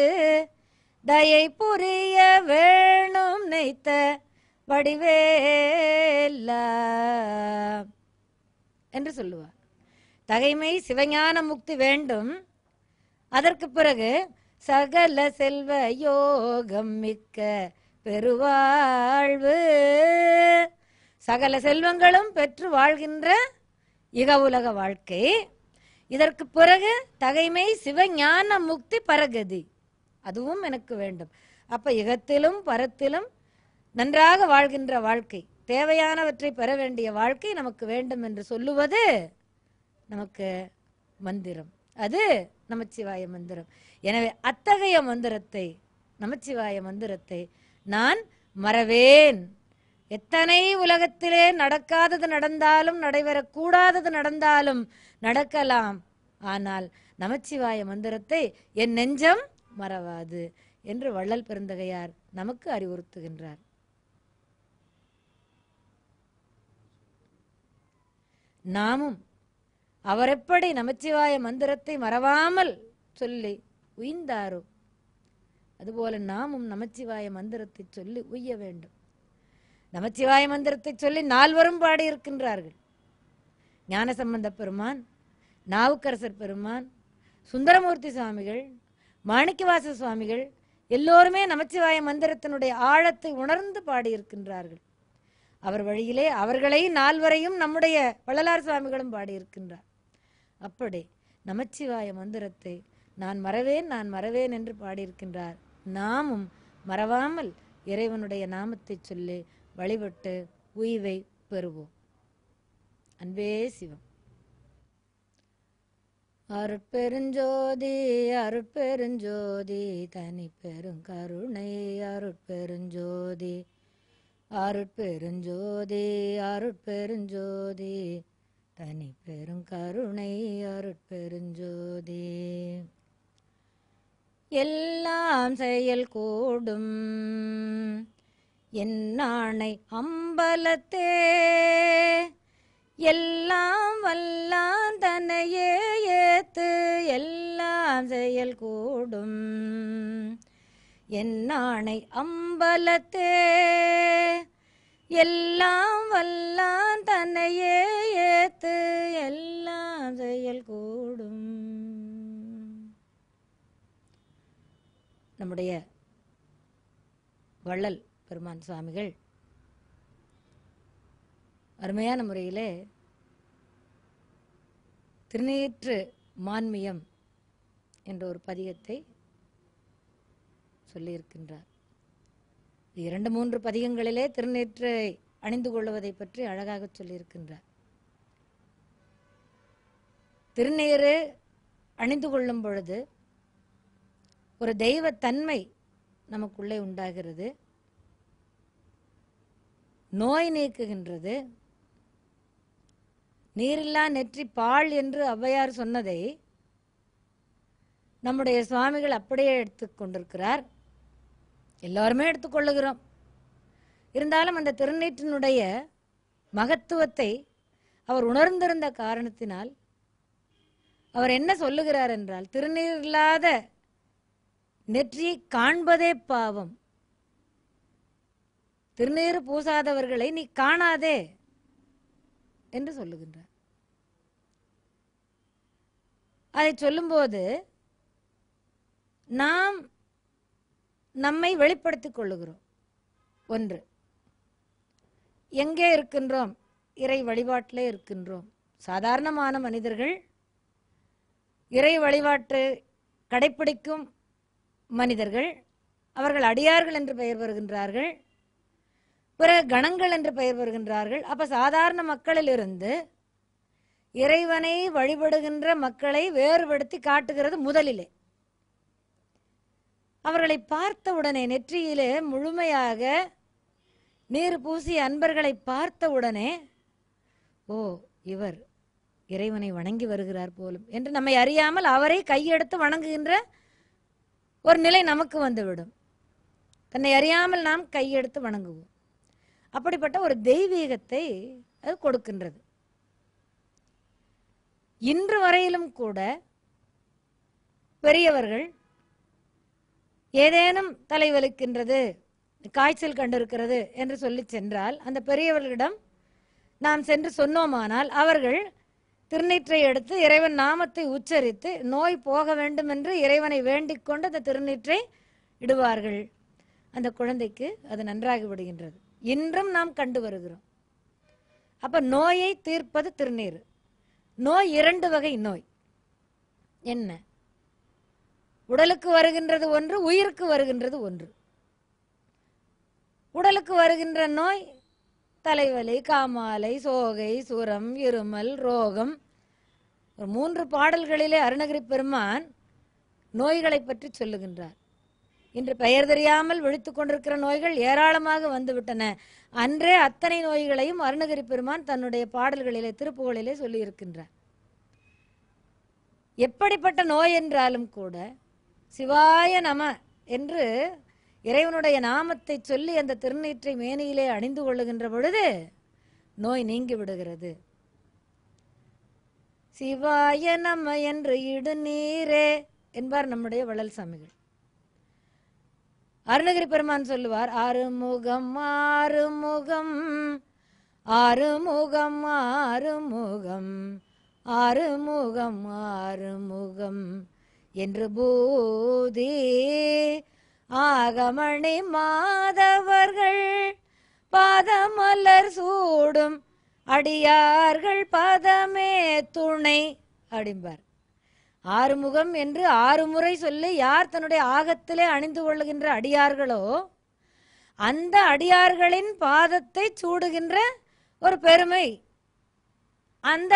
தயை புரிய வேணும் நெய்த்த வடிவேலா என்று சொல்லுவார். தகைமை சிவஞான முக்தி வேண்டும். அதற்கு பிறகு சகல செல்வ யோகம் மிக்க பெருவாழ்வு, சகல செல்வங்களும் பெற்று வாழ்கின்ற இக உலக வாழ்க்கை. இதற்கு பிறகு தகைமை சிவஞான முக்தி பரகதி, அதுவும் எனக்கு வேண்டும். அப்ப இகத்திலும் பரத்திலும் நன்றாக வாழ்கின்ற வாழ்க்கை, தேவையானவற்றை பெற வேண்டிய வாழ்க்கை நமக்கு வேண்டும் என்று சொல்லுவது நமக்கு மந்திரம். அது நமச்சிவாய மந்திரம். எனவே அத்தகைய மந்திரத்தை, நமச்சிவாய மந்திரத்தை நான் மறவேன். எத்தனை உலகத்திலே நடக்காதது நடந்தாலும், நடைபெறக்கூடாதது நடந்தாலும் நடக்கலாம், ஆனால் நமச்சிவாய மந்திரத்தை என் நெஞ்சம் மறவாது என்று வள்ளல் பெருந்தகையார் நமக்கு அறிவுறுத்துகின்றார். நாமும் அவர் எப்படி நமச்சிவாய மந்திரத்தை மறவாமல் சொல்லி உய்ந்தாரோ அதுபோல நாமும் நமச்சிவாய மந்திரத்தை சொல்லி உய்ய வேண்டும். நமச்சிவாய மந்திரத்தை சொல்லி நால்வரும் பாடியிருக்கின்றார்கள். ஞானசம்பந்த பெருமான், நாவுக்கரசர் பெருமான், சுந்தரமூர்த்தி சுவாமிகள், மாணிக்கவாச சுவாமிகள் எல்லோருமே நமச்சிவாய மந்திரத்தினுடைய ஆழத்தை உணர்ந்து பாடியிருக்கின்றார்கள். அவர் வழியிலே அவர்களை நால்வரையும் நம்முடைய வள்ளலார் சுவாமிகளும் பாடியிருக்கின்றார். அப்படி நமச்சிவாய மந்திரத்தை நான் மறவேன் நான் மறவேன் என்று பாடியிருக்கின்றார். நாமும் மறவாமல் இறைவனுடைய நாமத்தை சொல்லி வழிபட்டு உய்வை பெறுவோம். அன்பே சிவம். அருட்பெருஞ்சோதி அருட்பெருஞ்சோதி தனி பெருங்கருணை அருட்பெருஞ்சோதி அருட்பெருஞ்சோதி அருட்பெருஞ்சோதி தனி பெரும் கருணை அருட்பெருஞ்சோதி. எல்லாம் செயல் கூடும் என்னானை அம்பலத்தே, எல்லாம் வல்லான் தன்னையே ஏத்து எல்லாம் செயல் கூடும் என்னானை அம்பலத்தே, எல்லாம் வல்லான் தன்னையே ஏத்து எல்லாம் செயல் கூடும். நம்முடைய வள்ளல் பெருமான் சுவாமிகள் அருமையான முறையிலே திருநீற்று மான்மியம் என்ற ஒரு பதிகத்தை சொல்லியிருக்கின்றார். 2-3 பதிகங்களிலே திருநீற்றை அணிந்து கொள்வதை பற்றி அழகாக சொல்லியிருக்கின்றார். திருநீறு அணிந்து கொள்ளும் பொழுது ஒரு தெய்வத்தன்மை நமக்குள்ளே உண்டாகிறது, நோய் நீக்குகின்றது. நீரில்லா நெற்றி பால் என்று ஔவையார் சொன்னதை நம்முடைய சுவாமிகள் அப்படியே எடுத்துக்கொண்டிருக்கிறார். எல்லாருமே எடுத்துக்கொள்ளுகிறோம். இருந்தாலும் அந்த திருநீற்றினுடைய மகத்துவத்தை அவர் உணர்ந்திருந்த காரணத்தினால் அவர் என்ன சொல்லுகிறார் என்றால், திருநீர் இல்லாத நெற்றியை காண்பதே பாவம், திருநீறு பூசாதவர்களை நீ காணாதே என்று சொல்லுகின்றார். அதை சொல்லும்போது நாம் நம்மை வெளிப்படுத்திக் கொள்ளுகிறோம். ஒன்று, எங்கே இருக்கின்றோம்? இறை வழிபாட்டிலே இருக்கின்றோம். சாதாரணமான மனிதர்கள், இறை வழிபாட்டு கடைப்பிடிக்கும் மனிதர்கள், அவர்கள் அடியார்கள் என்று பெயர் வருகின்றார்கள், பிறகு கணங்கள் என்று பெயர் வருகின்றார்கள். அப்ப சாதாரண மக்களிலிருந்து இறைவனை வழிபடுகின்ற மக்களை வேறுபடுத்தி காட்டுகிறது முதலிலே. அவர்களை பார்த்தவுடனே, நெற்றியிலே முழுமையாக நீர் பூசிய அன்பர்களை பார்த்தவுடனே, ஓ, இவர் இறைவனை வணங்கி வருகிறார் போலும் என்று நம்மை அறியாமல் அவரை கையெடுத்து வணங்குகின்ற ஒரு நிலை நமக்கு வந்துவிடும். தன்னை அறியாமல் நாம் கையெடுத்து வணங்குவோம். அப்படிப்பட்ட ஒரு தெய்வீகத்தை அது கொடுக்கின்றது. இன்று வரையிலும் கூட பெரியவர்கள் ஏதேனும் தலைவலிக்கின்றது, காய்ச்சல் கண்டிருக்கிறது என்று சொல்லி சென்றால், அந்த பெரியவர்களிடம் நாம் சென்று சொன்னோமானால் அவர்கள் திருநீற்றை எடுத்து இறைவன் நாமத்தை உச்சரித்து நோய் போக வேண்டும் என்று இறைவனை வேண்டிக் கொண்டு அந்த திருநீற்றை இடுவார்கள். அந்த குழந்தைக்கு அது நன்றாகி விடுகின்றது. இன்றும் நாம் கண்டு வருகிறோம். அப்ப நோயை தீர்ப்பது திருநீர். நோய் 2 வகை நோய். என்ன? உடலுக்கு வருகின்றது ஒன்று, உயிருக்கு வருகின்றது ஒன்று. உடலுக்கு வருகின்ற நோய் தலைவலி, காமாலை, சோகை, சுரம், இருமல், ரோகம். 3 பாடல்களிலே அருணகிரி பெருமான் நோய்களை பற்றி சொல்லுகின்றார். இன்று பெயர் தெரியாமல் விழித்துக் கொண்டிருக்கிற நோய்கள் ஏராளமாக வந்துவிட்டன. அன்றே அத்தனை நோய்களையும் அருணகிரி பெருமான் தன்னுடைய பாடல்களிலே, திருப்புகழிலே சொல்லி இருக்கின்றார். எப்படிப்பட்ட நோய் என்றாலும் கூட சிவாய நம என்று இறைவனுடைய நாமத்தை சொல்லி அந்த திருநீற்றை மேனியிலே அணிந்து கொள்ளுகின்ற பொழுது நோய் நீங்கி விடுகிறது. சிவாய நம என்று இடு நீரே என்பார் நம்முடைய வள்ளல் சாமிகள். அருணகிரி பெருமான் சொல்லுவார், ஆறுமுகம் ஆறுமுகம் ஆறுமுகம் ஆறுமுகம் ஆறுமுகம் ஆறுமுகம் என்று பூதி ஆகமணி மாதவர்கள் பாதமலர் சூடும் அடியார்கள் பதமே துணை அப்படிம்பார். 6 முகம் என்று 6 முறை சொல்லி யார் தன்னுடைய ஆகத்திலே அணிந்து கொள்ளுகின்ற அடியார்களோ அந்த அடியார்களின் பாதத்தை சூடுகின்ற ஒரு பெருமை அந்த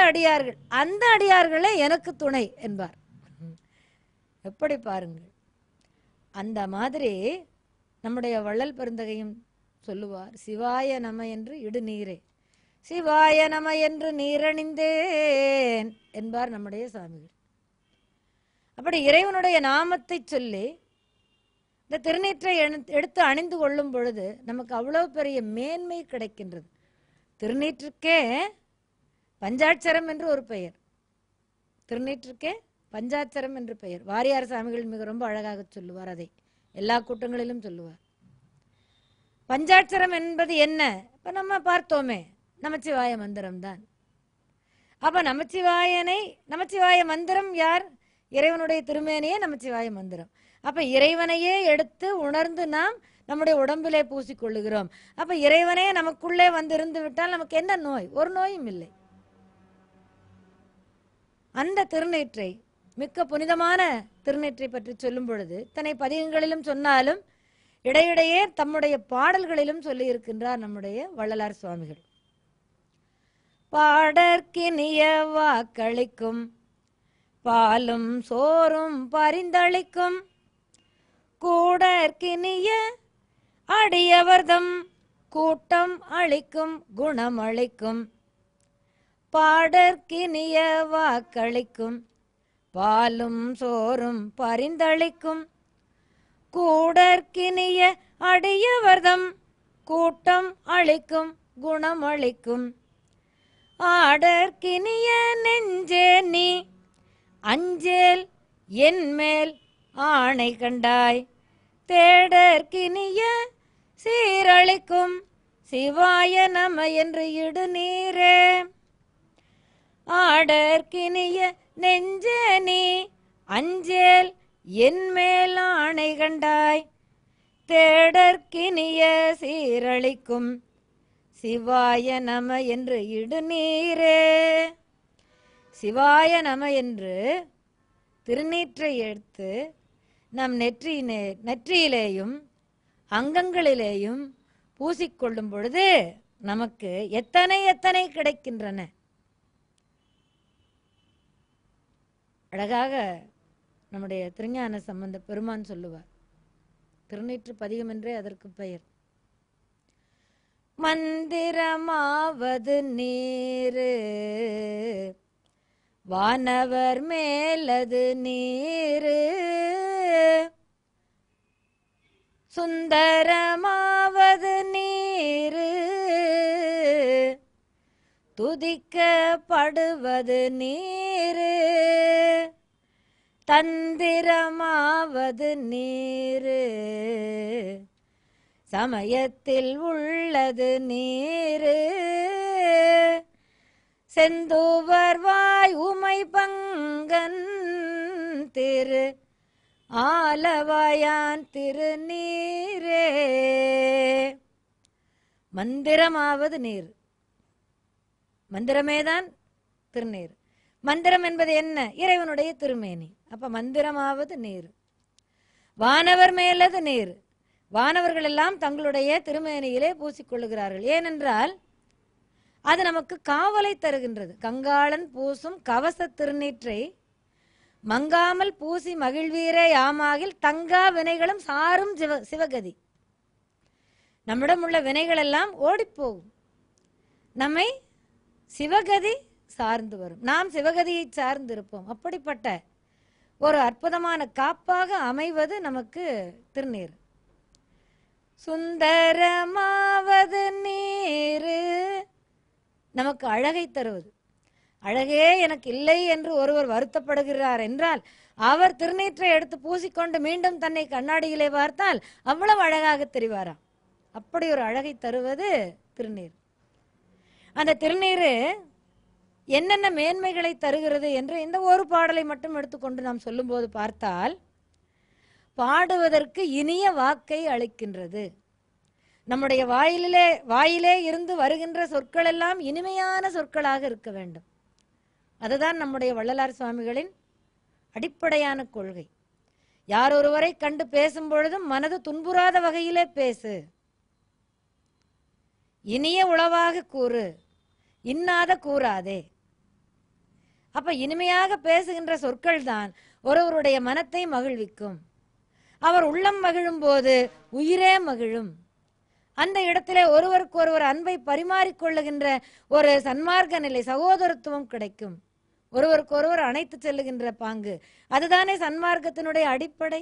அடியார்களே எனக்கு துணை என்பார். எப்படி பாருங்கள். அந்த மாதிரி நம்முடைய வள்ளல் பெருந்தகையும் சொல்லுவார். சிவாய நம என்று இடுநீரே, சிவாய நம என்று நீரணிந்தேன் என்பார் நம்முடைய சுவாமிகள். அப்படி இறைவனுடைய நாமத்தை சொல்லி இந்த திருநீற்றை எடுத்து அணிந்து கொள்ளும் பொழுது நமக்கு அவ்வளவு பெரிய மேன்மை கிடைக்கின்றது. திருநீற்றுக்கே பஞ்சாட்சரம் என்று ஒரு பெயர், திருநீற்றுக்கே பஞ்சாட்சரம் என்று பெயர். வாரியார் சாமிகள் மிக ரொம்ப அழகாக சொல்லுவார், அதை எல்லா கூட்டங்களிலும் சொல்லுவார். பஞ்சாட்சரம் என்பது என்ன? இப்ப நம்ம பார்த்தோமே, நமச்சிவாய மந்திரம் தான். அப்ப நமச்சிவாய மந்திரம் யார்? இறைவனுடைய திருமேனியே நமச்சிவாய மந்திரம். அப்ப இறைவனையே எடுத்து உணர்ந்து நாம் நம்முடைய உடம்பிலே பூசிக்கொள்ளுகிறோம். அப்ப இறைவனே நமக்குள்ளே வந்திருந்து விட்டால் நமக்கு என்ன நோய்? ஒரு நோயும் இல்லை. அந்த திருநீற்றை, மிக்க புனிதமான திருநீற்றை பற்றி சொல்லும் பொழுது தன்னை பதிகங்களிலும் சொன்னாலும் இடையிடையே தம்முடைய பாடல்களிலும் சொல்லி இருக்கின்றார் நம்முடைய வள்ளலார் சுவாமிகள். பாடற்கினிய வாக்களிக்கும், பாலும் சோறும் பரிந்தளிக்கும், கூடற்கினிய அடியவர்தம் கூட்டம் அளிக்கும் குணம் அளிக்கும். பாடற்கினிய வாக்களிக்கும், பாலும் சோறும் பரிந்தளிக்கும், கூடற்கினிய அடியவர்தம் கூட்டம் அளிக்கும் குணம் அளிக்கும். ஆடற்கினிய நெஞ்சே நீ அஞ்சேல் என்மேல் ஆணை கண்டாய், தேடற்கினிய சீரளிக்கும் சிவாய நம என்று இடுநீரே. ஆடற்கினிய நெஞ்சே நீ அஞ்சேல் என்மேல் ஆணை கண்டாய், தேடற்கினிய சீரளிக்கும் சிவாய நம என்று இடுநீரே. சிவாய நம என்று திருநீற்றை எடுத்து நம் நெற்றியிலேயும் அங்கங்களிலேயும் பூசிக்கொள்ளும் பொழுது நமக்கு எத்தனை எத்தனை கிடைக்கின்றன. அழகாக நம்முடைய திருஞான சம்பந்த பெருமான் சொல்லுவார். திருநீற்று பதிகம் என்றே அதற்கு பெயர். மந்திரமாவது நீரு, வானவர் மேலது நீரு, சுந்தரமாவது நீரு, துதிக்கப்படுவது நீரு, தந்திரமாவது நீரு, சமயத்தில் உள்ளது நீரு, செந்தூவர் வாய் உமை பங்கன் திரு ஆலவாயான் திருநீரே. மந்திரமாவது நீர், மந்திரமேதான் திருநீர். மந்திரம் என்பது என்ன? இறைவனுடைய திருமேனி. அப்ப மந்திரமாவது நீர். வானவர் மேலது நீர், வானவர்கள் எல்லாம் தங்களுடைய திருமேனியிலே பூசிக்கொள்ளுகிறார்கள். ஏனென்றால் அது நமக்கு காவலை தருகின்றது. கங்காளன் பூசும் கவச திருநீற்றை மங்காமல் பூசி மகிழ்வீரே யாமாகில் தங்கா வினைகளும் சாரும் சிவகதி. நம்மிடம் உள்ள வினைகள் எல்லாம் ஓடிப்போகும், நம்மை சிவகதி சார்ந்து வரும், நாம் சிவகதியை சார்ந்து இருப்போம். அப்படிப்பட்ட ஒரு அற்புதமான காப்பாக அமைவது நமக்கு திருநீர். சுந்தரமாவது நீரு, நமக்கு அழகை தருவது. அழகே எனக்கு இல்லை என்று ஒருவர் வருத்தப்படுகிறார் என்றால் அவர் திருநீற்றை எடுத்து பூசிக்கொண்டு மீண்டும் தன்னை கண்ணாடியிலே பார்த்தால் அவ்வளவு அழகாக தெரிவாராம். அப்படி ஒரு அழகை தருவது திருநீர். அந்த திருநீரு என்னென்ன மேன்மைகளை தருகிறது என்று இந்த ஒரு பாடலை மட்டும் எடுத்துக்கொண்டு நாம் சொல்லும்போது பார்த்தால், பாடுவதற்கு இனிய வாக்கை அளிக்கின்றது. நம்முடைய வாயிலே இருந்து வருகின்ற சொற்கள் எல்லாம் இனிமையான சொற்களாக இருக்க வேண்டும். அதுதான் நம்முடைய வள்ளலார் சுவாமிகளின் அடிப்படையான கொள்கை. யார் ஒருவரை கண்டு பேசும் பொழுதும் மனது துன்புறாத வகையிலே பேசு, இனிய உளவாக கூறு, இன்னாத கூறாதே. அப்ப இனிமையாக பேசுகின்ற சொற்கள் தான் ஒருவருடைய மனத்தை மகிழ்விக்கும். அவர் உள்ளம் மகிழும் போது உயிரே மகிழும். அந்த இடத்திலே ஒருவருக்கு ஒருவர் அன்பை பரிமாறிக்கொள்ளுகின்ற ஒரு சன்மார்க்க நிலை, சகோதரத்துவம் கிடைக்கும். ஒருவருக்கு ஒருவர் அணைத்து செல்லுகின்ற பாங்கு, அதுதானே சன்மார்க்கத்தினுடைய அடிப்படை.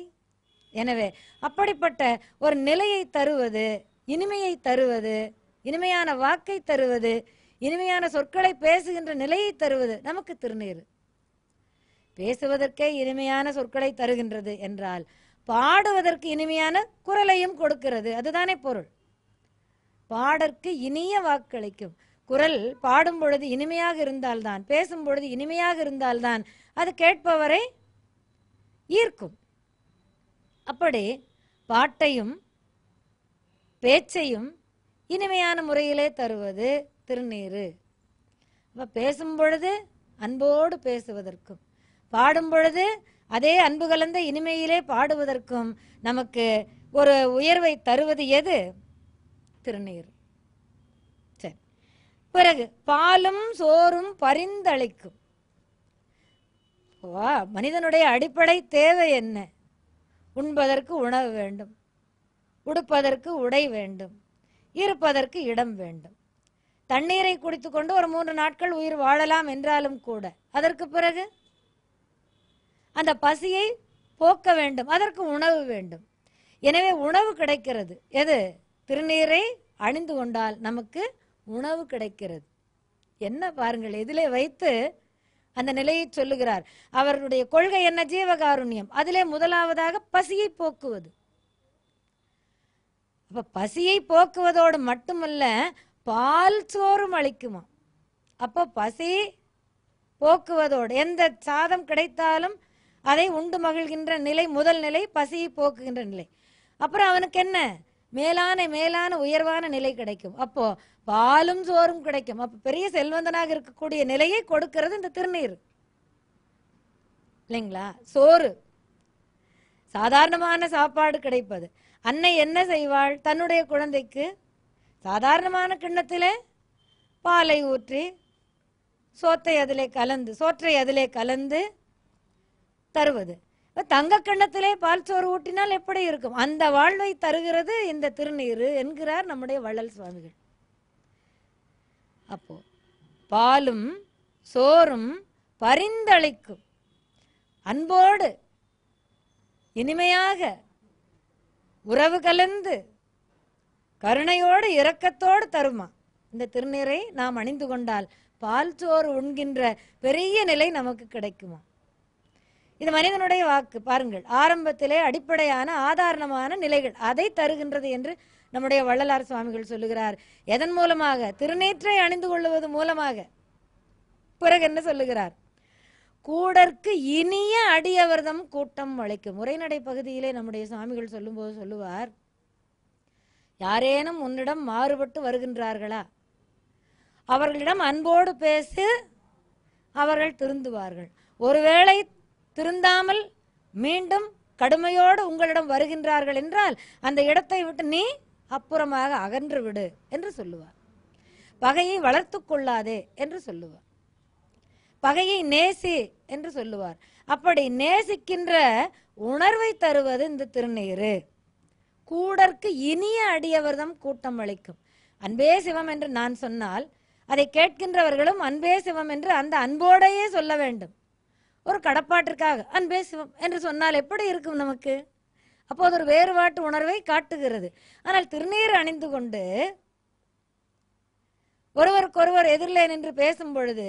எனவே அப்படிப்பட்ட ஒரு நிலையை தருவது, இனிமையை தருவது, இனிமையான வாக்கை தருவது, இனிமையான சொற்களை பேசுகின்ற நிலையை தருவது நமக்கு திருநீறு. பேசுவதற்கே இனிமையான சொற்களை தருகின்றது என்றால் பாடுவதற்கு இனிமையான குரலையும் கொடுக்கிறது. அதுதானே பொருள். பாடற்கு இனிய வாக்களிக்கும். குரல் பாடும் பொழுது இனிமையாக இருந்தால்தான், பேசும் பொழுது இனிமையாக இருந்தால்தான் அது கேட்பவரை ஈர்க்கும். அப்படி பாட்டையும் பேச்சையும் இனிமையான முறையிலே தருவது திருநீறு. பேசும் பொழுது அன்போடு பேசுவதற்கும், பாடும் பொழுது அதே அன்பு கலந்த இனிமையிலே பாடுவதற்கும் நமக்கு ஒரு உயர்வை தருவது எது? திருநீர். சரி, பிறகு பாலும் சோறும் பரிந்தளிக்கும். மனிதனுடைய அடிப்படை தேவை என்ன? உண்பதற்கு உணவு வேண்டும், உடுப்பதற்கு உடை வேண்டும், இருப்பதற்கு இடம் வேண்டும். தண்ணீரை குடித்துக்கொண்டு ஒரு 3 நாட்கள் உயிர் வாழலாம் என்றாலும் கூட அதற்கு பிறகு அந்த பசியை போக்க வேண்டும், அதற்கு உணவு வேண்டும். எனவே உணவு கிடைக்கிறது. எது? திருநீரை அணிந்து கொண்டால் நமக்கு உணவு கிடைக்கிறது. என்ன பாருங்கள், இதிலே வைத்து அந்த நிலையை சொல்லுகிறார். அவருடைய கொள்கை என்ன? ஜீவகாருண்யம். அதிலே முதலாவதாக பசியை போக்குவது. அப்ப பசியை போக்குவதோடு மட்டுமல்ல, பால் சோறும் அளிக்குமா. அப்போ பசி போக்குவதோடு, எந்த சாதம் கிடைத்தாலும் அதை உண்டு மகிழ்கின்ற நிலை முதல் நிலை, பசியை போக்குகின்ற நிலை. அப்புறம் அவனுக்கு என்ன? மேலான உயர்வான நிலை கிடைக்கும். அப்போ பாலும் சோறும் கிடைக்கும். அப்ப பெரிய செல்வந்தனாக இருக்கக்கூடிய நிலையை கொடுக்கிறது இந்த திருநீர் இல்லைங்களா? சோறு, சாதாரணமான சாப்பாடு கிடைப்பது. அன்னை என்ன செய்வாள்? தன்னுடைய குழந்தைக்கு சாதாரணமான கிண்ணத்திலே பாலை ஊற்றி சோற்றை அதிலே கலந்து தருவது. தங்க கிண்ணத்திலே பால் சோறு ஊட்டினால் எப்படி இருக்கும்? அந்த வாழ்வை தருகிறது இந்த திருநீரு என்கிறார் நம்முடைய வள்ளல் சுவாமிகள். அப்போ பாலும் சோறும் பரிந்தளிக்கும், அன்போடு இனிமையாக உறவு கலந்து கருணையோடு இரக்கத்தோடு தருமா. இந்த திருநீரை நாம் அணிந்து கொண்டால் பால் சோறு உண்கின்ற பெரிய நிலை நமக்கு கிடைக்குமா. இது மனிதனுடைய வாக்கு. பாருங்கள், ஆரம்பத்திலே அடிப்படையான ஆதாரணமான நிலைகள் அதை தருகின்றது என்று நம்முடைய வள்ளலார் சுவாமிகள் சொல்லுகிறார். எதன் மூலமாக? திருநீற்றை அணிந்து கொள்வது மூலமாக. பிறகு என்ன சொல்லுகிறார்? கூடற்கு இனிய அடியவர்தம் கூட்டம் அழைக்கும். உரைநடை பகுதியிலே நம்முடைய சுவாமிகள் சொல்லும்போது சொல்லுவார், யாரேனும் உன்னிடம் மாறுபட்டு வருகின்றார்களா, அவர்களிடம் அன்போடு பேசு, அவர்கள் திருந்துவார்கள். ஒருவேளை திருந்தாமல் மீண்டும் கடுமையோடு உங்களிடம் வருகின்றார்கள் என்றால் அந்த இடத்தை விட்டு நீ அப்புறமாக அகன்று விடு என்று சொல்லுவார். பகையை வளர்த்து கொள்ளாதே என்று சொல்லுவார். பகையை நேசி என்று சொல்லுவார். அப்படி நேசிக்கின்ற உணர்வை தருவது இந்த திருநீரு. கூடற்கு இனிய அடியவர்தம் கூட்டம் அளிக்கும். அன்பே சிவம் என்று நான் சொன்னால் அதை கேட்கின்றவர்களும் அன்பே சிவம் என்று அந்த அன்போடையே சொல்ல வேண்டும். ஒரு கடப்பாட்டிற்காக அன்பே சிவம் என்று சொன்னால் எப்படி இருக்கும் நமக்கு? அப்போது ஒரு வேறுபாட்டு உணர்வை காட்டுகிறது. ஆனால் திருநீர் அணிந்து கொண்டு ஒருவருக்கொருவர் எதிரிலே நின்று பேசும் பொழுது,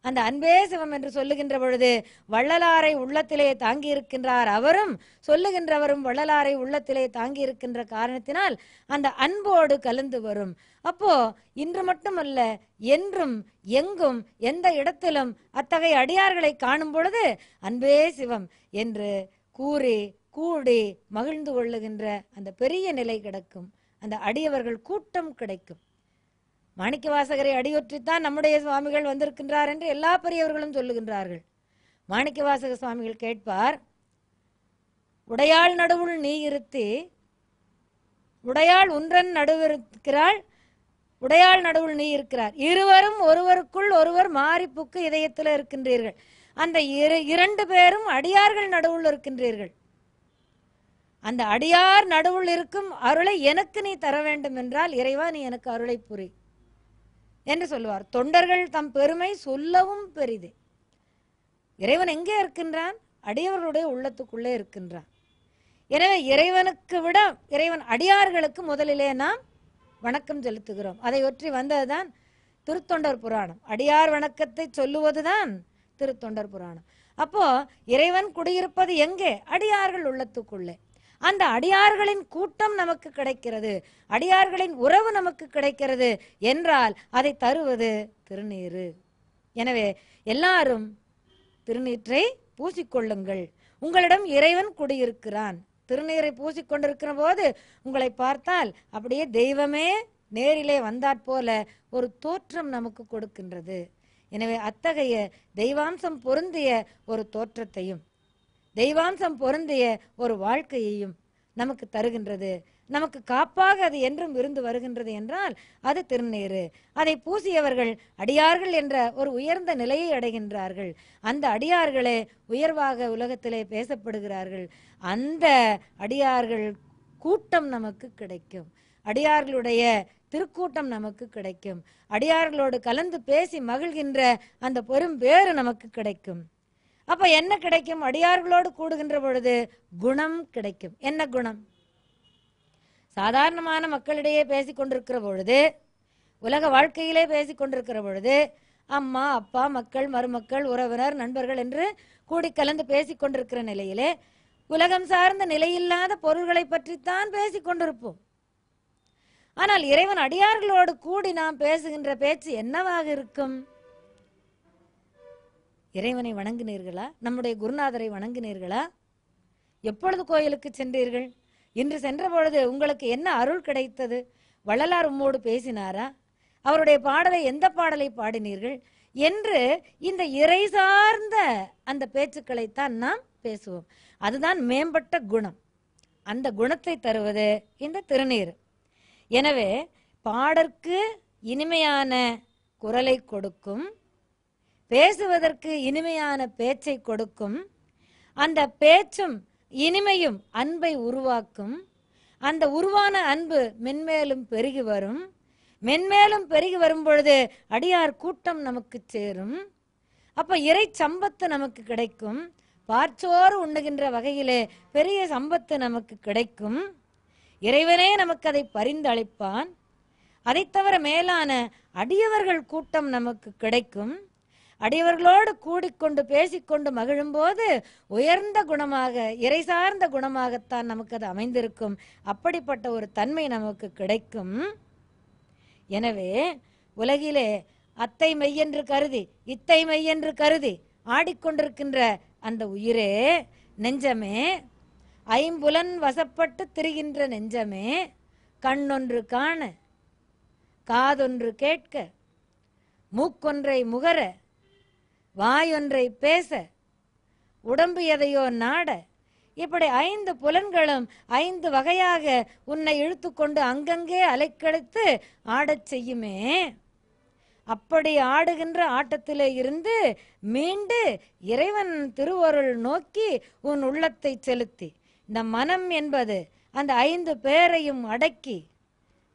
அந்த அன்பே சிவம் என்று சொல்லுகின்ற பொழுது வள்ளலாரை உள்ளத்திலே தாங்கி இருக்கின்றார். அவரும் சொல்லுகின்றவரும் வள்ளலாரை உள்ளத்திலே தாங்கி இருக்கின்ற காரணத்தினால் அந்த அன்போடு கலந்து வரும். அப்போ இன்று மட்டுமல்ல, என்றும் எங்கும் எந்த இடத்திலும் அத்தகைய அடியார்களை காணும் பொழுது அன்பே சிவம் என்று கூறி கூடி மகிழ்ந்து கொள்ளுகின்ற அந்த பெரிய நிலை கிடைக்கும். அந்த அடியவர்கள் கூட்டம் கிடைக்கும். மாணிக்கவாசகரை அடியொற்றித்தான் நம்முடைய சுவாமிகள் வந்திருக்கின்றார் என்று எல்லா பெரியவர்களும் சொல்லுகின்றார்கள். மாணிக்கவாசக சுவாமிகள் கேட்பார், உடையாள் நடுவுள் நீ இருத்தி, உடையாள் உன்றன் நடுவிருக்கிறாள், உடையாள் நடுவுள் நீ இருக்கிறார், இருவரும் ஒருவருக்குள் ஒருவர் மாறிப்புக்கு இதயத்தில் இருக்கின்றீர்கள். அந்த 2 பேரும் அடியார்கள் நடுவுள் இருக்கின்றீர்கள். அந்த அடியார் நடுவுள் இருக்கும் அருளை எனக்கு நீ தர வேண்டும் என்றால் இறைவா நீ எனக்கு அருளை புரி என்று சொல்லுவார். தொண்டர்கள் தம் பெருமை சொல்லவும் பெரிதே. இறைவன் எங்கே இருக்கின்றான்? அடியவர்களுடைய உள்ளத்துக்குள்ளே இருக்கின்றான். எனவே இறைவனுக்கு விட இறைவன் அடியார்களுக்கு முதலிலே நாம் வணக்கம் செலுத்துகிறோம். அதை ஒற்றி வந்ததுதான் திருத்தொண்டர் புராணம். அடியார் வணக்கத்தை சொல்லுவதுதான் திருத்தொண்டர் புராணம். அப்போ இறைவன் குடியிருப்பது எங்கே? அடியார்கள் உள்ளத்துக்குள்ளே. அந்த அடியார்களின் கூட்டம் நமக்கு கிடைக்கிறது, அடியார்களின் உறவு நமக்கு கிடைக்கிறது என்றால் அதை தருவது திருநீறு. எனவே எல்லாரும் திருநீற்றை பூசிக்கொள்ளுங்கள். உங்களிடம் இறைவன் குடியிருக்கிறான். திருநீரை பூசிக்கொண்டிருக்கிற போது உங்களை பார்த்தால் அப்படியே தெய்வமே நேரிலே வந்தாற்போல ஒரு தோற்றம் நமக்கு கொடுக்கின்றது. எனவே அத்தகைய தெய்வாம்சம் பொருந்திய ஒரு தோற்றத்தையும் தெய்வாம்சம் பொருந்திய ஒரு வாழ்க்கையையும் நமக்கு தருகின்றது. நமக்கு காப்பாக அது என்றும் இருந்து வருகின்றது என்றால் அது திருநீறு. அதை பூசியவர்கள் அடியார்கள் என்ற ஒரு உயர்ந்த நிலையை அடைகின்றார்கள். அந்த அடியார்களே உயர்வாக உலகத்திலே பேசப்படுகிறார்கள். அந்த அடியார்கள் கூட்டம் நமக்கு கிடைக்கும். அடியார்களுடைய திருக்கூட்டம் நமக்கு கிடைக்கும். அடியார்களோடு கலந்து பேசி மகிழ்கின்ற அந்த பெரும் பேறு நமக்கு கிடைக்கும். அப்ப என்ன கிடைக்கும்? அடியார்களோடு கூடுகின்ற பொழுது குணம் கிடைக்கும். என்ன குணம்? சாதாரணமான மக்களிடையே பேசிக் கொண்டிருக்கிற பொழுது, உலக வாழ்க்கையிலே பேசிக் கொண்டிருக்கிற பொழுது, அம்மா அப்பா மக்கள் மருமக்கள் உறவினர் நண்பர்கள் என்று கூடி கலந்து பேசிக் கொண்டிருக்கிற நிலையிலே உலகம் சார்ந்த நிலையில்லாத பொருள்களை பற்றித்தான் பேசிக் கொண்டிருப்போம். ஆனால் இறைவன் அடியார்களோடு கூடி நாம் பேசுகின்ற பேச்சு என்னவாக இருக்கும்? இறைவனை வணங்கினீர்களா? நம்முடைய குருநாதரை வணங்கினீர்களா? எப்பொழுது கோயிலுக்கு சென்றீர்கள்? இன்று சென்ற பொழுது உங்களுக்கு என்ன அருள் கிடைத்தது? வள்ளலார் உம்மோடு பேசினாரா? அவருடைய பாடலை எந்த பாடலை பாடினீர்கள் என்று இந்த இறை சார்ந்த அந்த பேச்சுக்களைத்தான் நாம் பேசுவோம். அதுதான் மேம்பட்ட குணம். அந்த குணத்தை தருவது இந்த திருநீர். எனவே பாடற்கு இனிமையான குரலை கொடுக்கும், பேசுவதற்கு இனிமையான பேச்சை கொடுக்கும். அந்த பேச்சும் இனிமையும் அன்பை உருவாக்கும். அந்த உருவான அன்பு மென்மேலும் பெருகி வரும். மென்மேலும் பெருகி வரும் பொழுது அடியார் கூட்டம் நமக்கு சேரும். அப்ப இறை சம்பத்து நமக்கு கிடைக்கும். பார்ச்சோறு உண்ணுகின்ற வகையிலே பெரிய சம்பத்து நமக்கு கிடைக்கும். இறைவனே நமக்கு அதை பரிந்தளிப்பான். அதை தவிர மேலான அடியவர்கள் கூட்டம் நமக்கு கிடைக்கும். அடியவர்களோடு கூடிக்கொண்டு பேசிக்கொண்டு மகிழும் போது உயர்ந்த குணமாக இறை சார்ந்த குணமாகத்தான் நமக்கு அது அமைந்திருக்கும். அப்படிப்பட்ட ஒரு தன்மை நமக்கு கிடைக்கும். எனவே உலகிலே அத்தை மெய்யென்று கருதி இத்தை மெய்யென்று கருதி ஆடிக்கொண்டிருக்கின்ற அந்த உயிரே, நெஞ்சமே, ஐம்புலன் வசப்பட்டு திரிகின்ற நெஞ்சமே, கண்ணொன்று காண காதொன்று கேட்க மூக்கொன்றை முகர வாயொன்றை பேச உடம்பு எதையோ நாட, இப்படி 5 புலன்களும் 5 வகையாக உன்னை இழுத்து கொண்டு அங்கங்கே அலைக்கழித்து ஆடச் செய்யுமே. அப்படி ஆடுகின்ற ஆட்டத்திலே இருந்து மீண்டு இறைவன் திருவருள் நோக்கி உன் உள்ளத்தை செலுத்தி இந்த மனம் என்பது அந்த 5 பேரையும் அடக்கி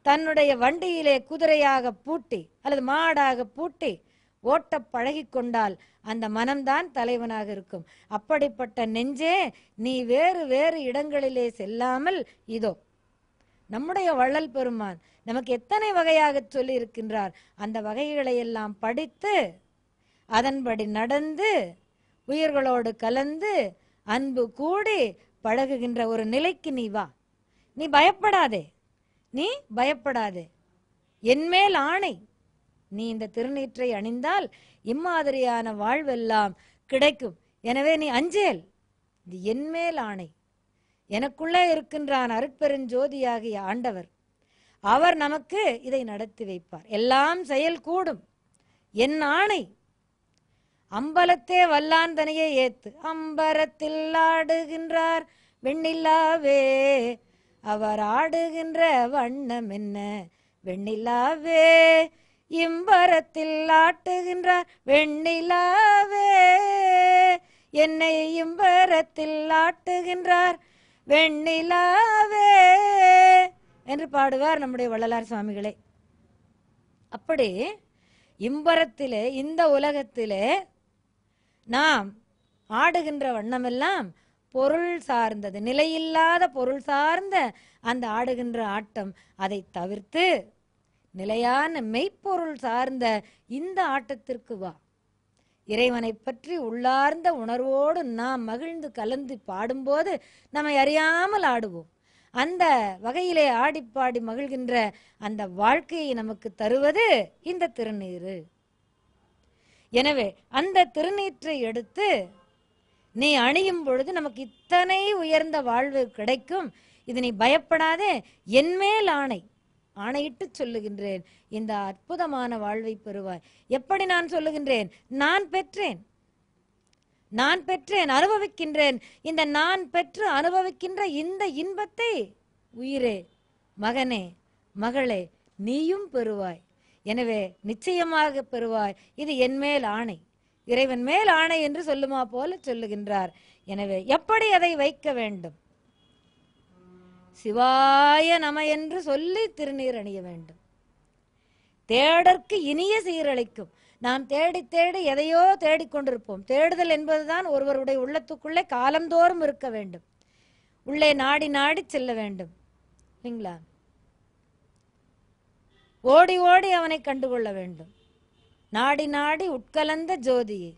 தன்னுடைய வண்டியிலே குதிரையாக பூட்டி அல்லது மாடாக பூட்டி ஓட்ட பழகி கொண்டால் அந்த மனம்தான் தலைவனாக இருக்கும். அப்படிப்பட்ட நெஞ்சே, நீ வேறு வேறு இடங்களிலே செல்லாமல் இதோ நம்முடைய வள்ளல் பெருமான் நமக்கு எத்தனை வகையாக சொல்லி இருக்கின்றார். அந்த வகைகளை எல்லாம் படித்து அதன்படி நடந்து உயிர்களோடு கலந்து அன்பு கூடி பழகுகின்ற ஒரு நிலைக்கு நீ வா. நீ பயப்படாதே, நீ பயப்படாதே. என்மேல் ஆணை, நீ இந்த திருநீற்றை அணிந்தால் இம்மாதிரியான வாழ்வெல்லாம் கிடைக்கும். எனவே நீ அஞ்சேல். இது என்மேல் ஆணை. எனக்குள்ளே இருக்கின்றான் அருட்பெருஞ்சோதியாகிய ஆண்டவர். அவர் நமக்கு இதை நடத்தி வைப்பார். எல்லாம் செயல் கூடும். என் ஆணை. அம்பலத்தே வல்லாந்தனையே ஏத்து அம்பரத்தில் ஆடுகின்றார் வெண்ணிலாவே, அவர் ஆடுகின்ற வண்ணம் என்ன வெண்ணிலாவே, இம்பரத்தில் ஆட்டுகின்றார் வெண்ணிலாவே, என்னை இம்பரத்தில் ஆட்டுகின்றார் வெண்ணிலாவே என்று பாடுவார் நம்முடைய வள்ளலார் சுவாமிகளே. அப்படி இம்பரத்திலே, இந்த உலகத்திலே நாம் ஆடுகின்ற வண்ணமெல்லாம் பொருள் சார்ந்தது, நிலையில்லாத பொருள் சார்ந்த அந்த ஆடுகின்ற ஆட்டம். அதை தவிர்த்து நிலையான மெய்ப்பொருள் சார்ந்த இந்த ஆட்டத்திற்கு வா. இறைவனை பற்றி உள்ளார்ந்த உணர்வோடு நாம் மகிழ்ந்து கலந்து பாடும்போது நம்மை அறியாமல் ஆடுவோம். அந்த வகையிலே ஆடிப்பாடி மகிழ்கின்ற அந்த வாழ்க்கையை நமக்கு தருவது இந்த திருநீறு. எனவே அந்த திருநீற்றை எடுத்து நீ அணியும் பொழுது நமக்கு இத்தனை உயர்ந்த வாழ்வு கிடைக்கும். இது நீ பயப்படாதே, என்மேல் ஆணை, ஆணையிட்டு சொல்லுகின்றேன், இந்த அற்புதமான வாழ்வை பெறுவாய். எப்படி நான் சொல்லுகின்றேன்? நான் பெற்றேன், நான் பெற்றேன், அனுபவிக்கின்றேன். இந்த நான் பெற்று அனுபவிக்கின்ற இந்த இன்பத்தை உயிரே, மகனே, மகளே, நீயும் பெறுவாய். எனவே நிச்சயமாக பெறுவாய். இது என்மேல் ஆணை, இறைவன் மேல் ஆணை என்று சொல்லுமா போல சொல்லுகின்றார். எனவே எப்படி அதை வைக்க வேண்டும்? சிவாய நம என்று சொல்லி திருநீர் அணிய வேண்டும். தேடற்கு இனிய சீரழிக்கும். நாம் தேடி தேடி எதையோ தேடிக்கொண்டிருப்போம். தேடுதல் என்பதுதான் ஒருவருடைய உள்ளத்துக்குள்ளே காலந்தோறும் இருக்க வேண்டும். உள்ளே நாடி நாடி செல்ல வேண்டும் இல்லைங்களா? ஓடி ஓடி அவனை கண்டுகொள்ள வேண்டும். நாடி நாடி உட்கலந்த ஜோதியை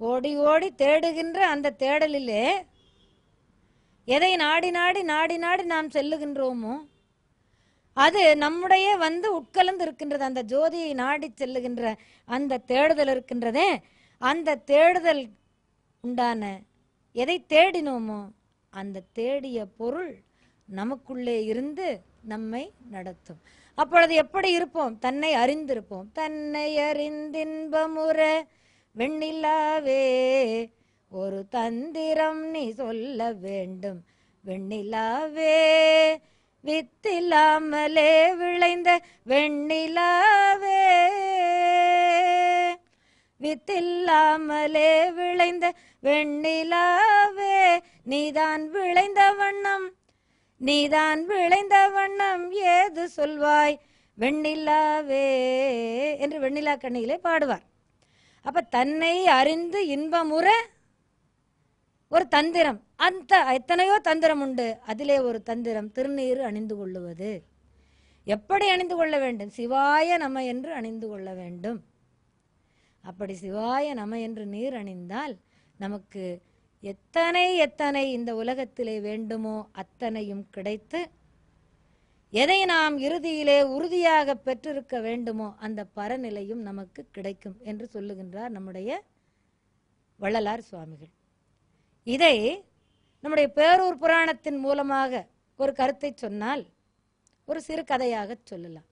ஓடி ஓடி தேடுகின்ற அந்த தேடலிலே எதை நாடி நாடி நாடி நாடி நாம் செல்லுகின்றோமோ அது நம்முடைய வந்து உட்கலந்து இருக்கின்றது. அந்த ஜோதியை நாடி செல்லுகின்ற அந்த தேடுதல் இருக்கின்றதே, அந்த தேடுதல் உண்டான எதை தேடினோமோ அந்த தேடிய பொருள் நமக்குள்ளே இருந்து நம்மை நடத்தும். அப்பொழுது எப்படி இருப்போம்? தன்னை அறிந்திருப்போம். தன்னை அறிந்தின்பமுற வெண்ணிலாவே ஒரு தந்திரம் நீ சொல்ல வேண்டும். வெண்ணிலாவே வித்தில்லாமலே விளைந்த வெண்ணிலாவே, வித்தில்லாமலே விளைந்த வெண்ணிலாவே, நீதான் விளைந்த வண்ணம், நீதான் விளைந்த வண்ணம் ஏது சொல்வாய் வெண்ணிலாவே என்று வெண்ணிலா கண்ணியிலே பாடுவார். அப்ப தன்னை அறிந்து இன்பமுற ஒரு தந்திரம், அந்த எத்தனையோ தந்திரம் உண்டு. அதிலே ஒரு தந்திரம் திருநீறு அணிந்து கொள்ளுவது. எப்படி அணிந்து கொள்ள வேண்டும்? சிவாய நம என்று அணிந்து கொள்ள வேண்டும். அப்படி சிவாய நம என்று நீர் அணிந்தால் நமக்கு எத்தனை எத்தனை இந்த உலகத்திலே வேண்டுமோ அத்தனையும் கிடைத்து, எதை நாம் இறுதியிலே உறுதியாக பெற்றிருக்க வேண்டுமோ அந்த பரநிலையும் நமக்கு கிடைக்கும் என்று சொல்லுகின்றார் நம்முடைய வள்ளலார் சுவாமிகள். இதை நம்முடைய பேரூர் புராணத்தின் மூலமாக ஒரு கருத்தை சொன்னால் ஒரு சிறு கதையாக சொல்லலாம்.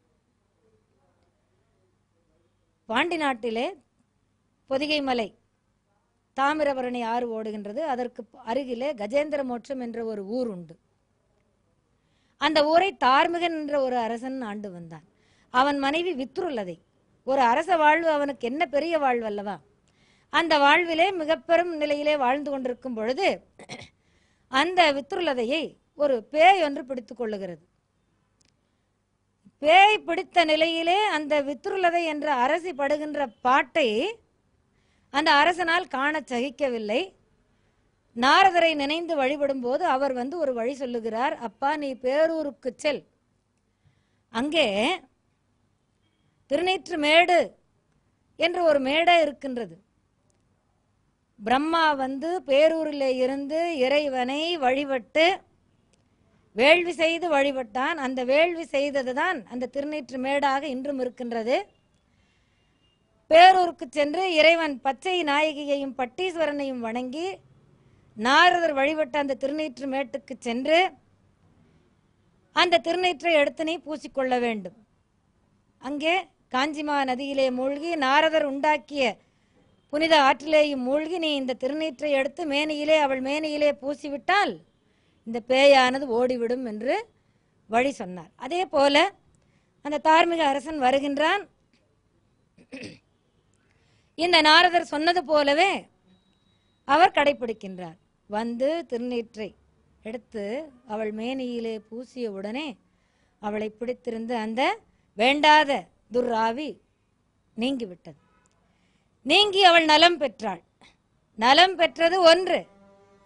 பாண்டி நாட்டிலே பொதிகை மலை தாமிரபரணி ஆறு ஓடுகின்றது. அதற்கு அருகிலே கஜேந்திர மோட்சம் என்ற ஒரு ஊர் உண்டு. அந்த ஊரை தார்மிகன் என்ற ஒரு அரசன் ஆண்டு வந்தான். அவன் மனைவி வித்துருள்ளதை. ஒரு அரச வாழ்வு அவனுக்கு என்ன பெரிய வாழ்வு அல்லவா? அந்த வாழ்விலே மிக பெரும் நிலையிலே வாழ்ந்து கொண்டிருக்கும் பொழுது அந்த வித்துருள்ளதையை ஒரு பேய் ஒன்று பிடித்து கொள்ளுகிறது. பேய் பிடித்த நிலையிலே அந்த வித்துருள்ளதை என்ற அரசி படுகின்ற பாட்டை அந்த அரசனால் காண சகிக்கவில்லை. நாரதரை நினைந்து வழிபடும் போது அவர் வந்து ஒரு வழி சொல்லுகிறார். அப்பா, நீ பேரூருக்கு செல், அங்கே திருநீற்று மேடு என்று ஒரு மேடை இருக்கின்றது. பிரம்மா வந்து பேரூரிலே இருந்து இறைவனை வழிபட்டு வேள்வி செய்து வழிபட்டான். அந்த வேள்வி செய்ததுதான் அந்த திருநீற்று மேடாக இன்றும் இருக்கின்றது. பேரூருக்கு சென்று இறைவன் பச்சை நாயகியையும் பட்டீஸ்வரனையும் வணங்கி நாரதர் வழிபட்ட அந்த திருநீற்று மேட்டுக்கு சென்று அந்த திருநீற்றை எடுத்து நீ பூசிக்கொள்ள வேண்டும். அங்கே காஞ்சிமா நதியிலே மூழ்கி நாரதர் உண்டாக்கிய புனித ஆற்றிலேயும் மூழ்கி நீ இந்த திருநீற்றை எடுத்து மேனியிலே அவள் மேனியிலே பூசிவிட்டால் இந்த பேயானது ஓடிவிடும் என்று வழி சொன்னார். அதே போல அந்த தார்மீக அரசன் வருகின்றான். இந்த நாரதர் சொன்னது போலவே அவர் கடைபிடிக்கின்றார். வந்து திருநீற்றை எடுத்து அவள் மேனியிலே பூசிய உடனே அவளை பிடித்திருந்த அந்த வேண்டாத துர்ராவி நீங்கிவிட்டது. நீங்கி அவள் நலம் பெற்றாள். நலம் பெற்றது ஒன்று.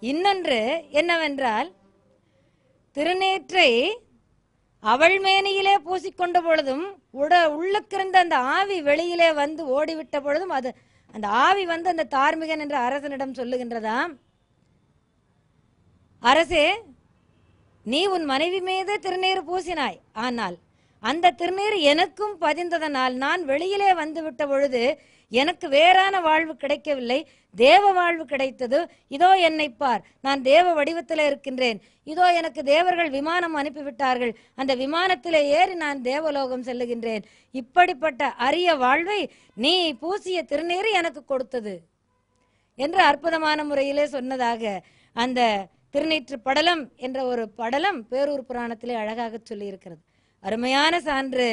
இன்னொன்று என்னவென்றால், திருநீற்றை அவள் மேனியிலே பூசிக்கொண்ட பொழுதும் உள்ளுக்கிருந்த அந்த ஆவி வெளியிலே வந்து ஓடிவிட்ட பொழுதும் அது அந்த ஆவி வந்து அந்த தார்மிகன் என்ற அரசனிடம் சொல்லுகின்றதாம், அரசே, நீ உன் மனைவி மீது திருநீர் பூசினாய், ஆனால் அந்த திருநீர் எனக்கும் பதிந்ததனால் நான் வெளியிலே வந்து விட்ட பொழுது எனக்கு வேறான வாழ்வு கிடைக்கவில்லை, தேவ வாழ்வு கிடைத்தது. இதோ என்னை பார், நான் தேவ வடிவத்தில் இருக்கின்றேன். இதோ எனக்கு தேவர்கள் விமானம் அனுப்பிவிட்டார்கள், அந்த விமானத்திலே ஏறி நான் தேவலோகம் செல்லுகின்றேன். இப்படிப்பட்ட அரிய வாழ்வை நீ பூசிய திருநீர் எனக்கு கொடுத்தது என்று அற்புதமான முறையிலே சொன்னதாக அந்த திருநீற்று படலம் என்ற ஒரு படலம் பேரூர் புராணத்திலே அழகாக சொல்லி இருக்கிறது. அருமையான சான்று.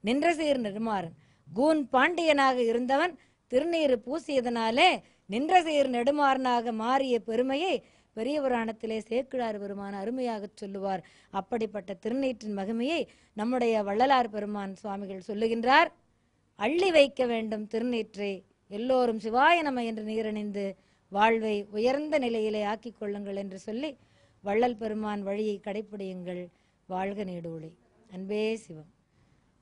நின்ற சீர் நெடுமாறன் கூன் பாண்டியனாக இருந்தவன் திருநீர் பூசியதனாலே நின்ற சீர் நெடுமாறனாக மாறிய பெருமையை பெரிய புராணத்திலே சேக்கிழார் பெருமான் அருமையாக சொல்லுவார். அப்படிப்பட்ட திருநீற்றின் மகிமையை நம்முடைய வள்ளலார் பெருமான் சுவாமிகள் சொல்லுகின்றார். அள்ளி வைக்க வேண்டும் திருநீற்றை, எல்லோரும் சிவாய நம என்று நீரணிந்து வாழ்வை உயர்ந்த நிலையிலே ஆக்கிக் கொள்ளுங்கள் என்று சொல்லி வள்ளல் பெருமான் வழியை கடைப்பிடியுங்கள். வாழ்க நீடூழி. அன்பே சிவம்.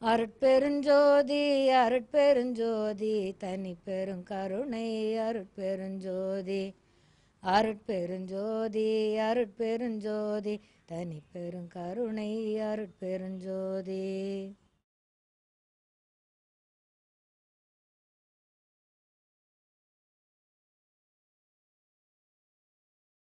அருட்பெருஞ்சோதி அருட்பெருஞ்சோதி தனி பெரும் கருணை அருட்பெருஞ்சோதி அருட்பெருஞ்சோதி அருட்பெருஞ்சோதி தனி பெரும் கருணை அருட்பெருஞ்சோதி.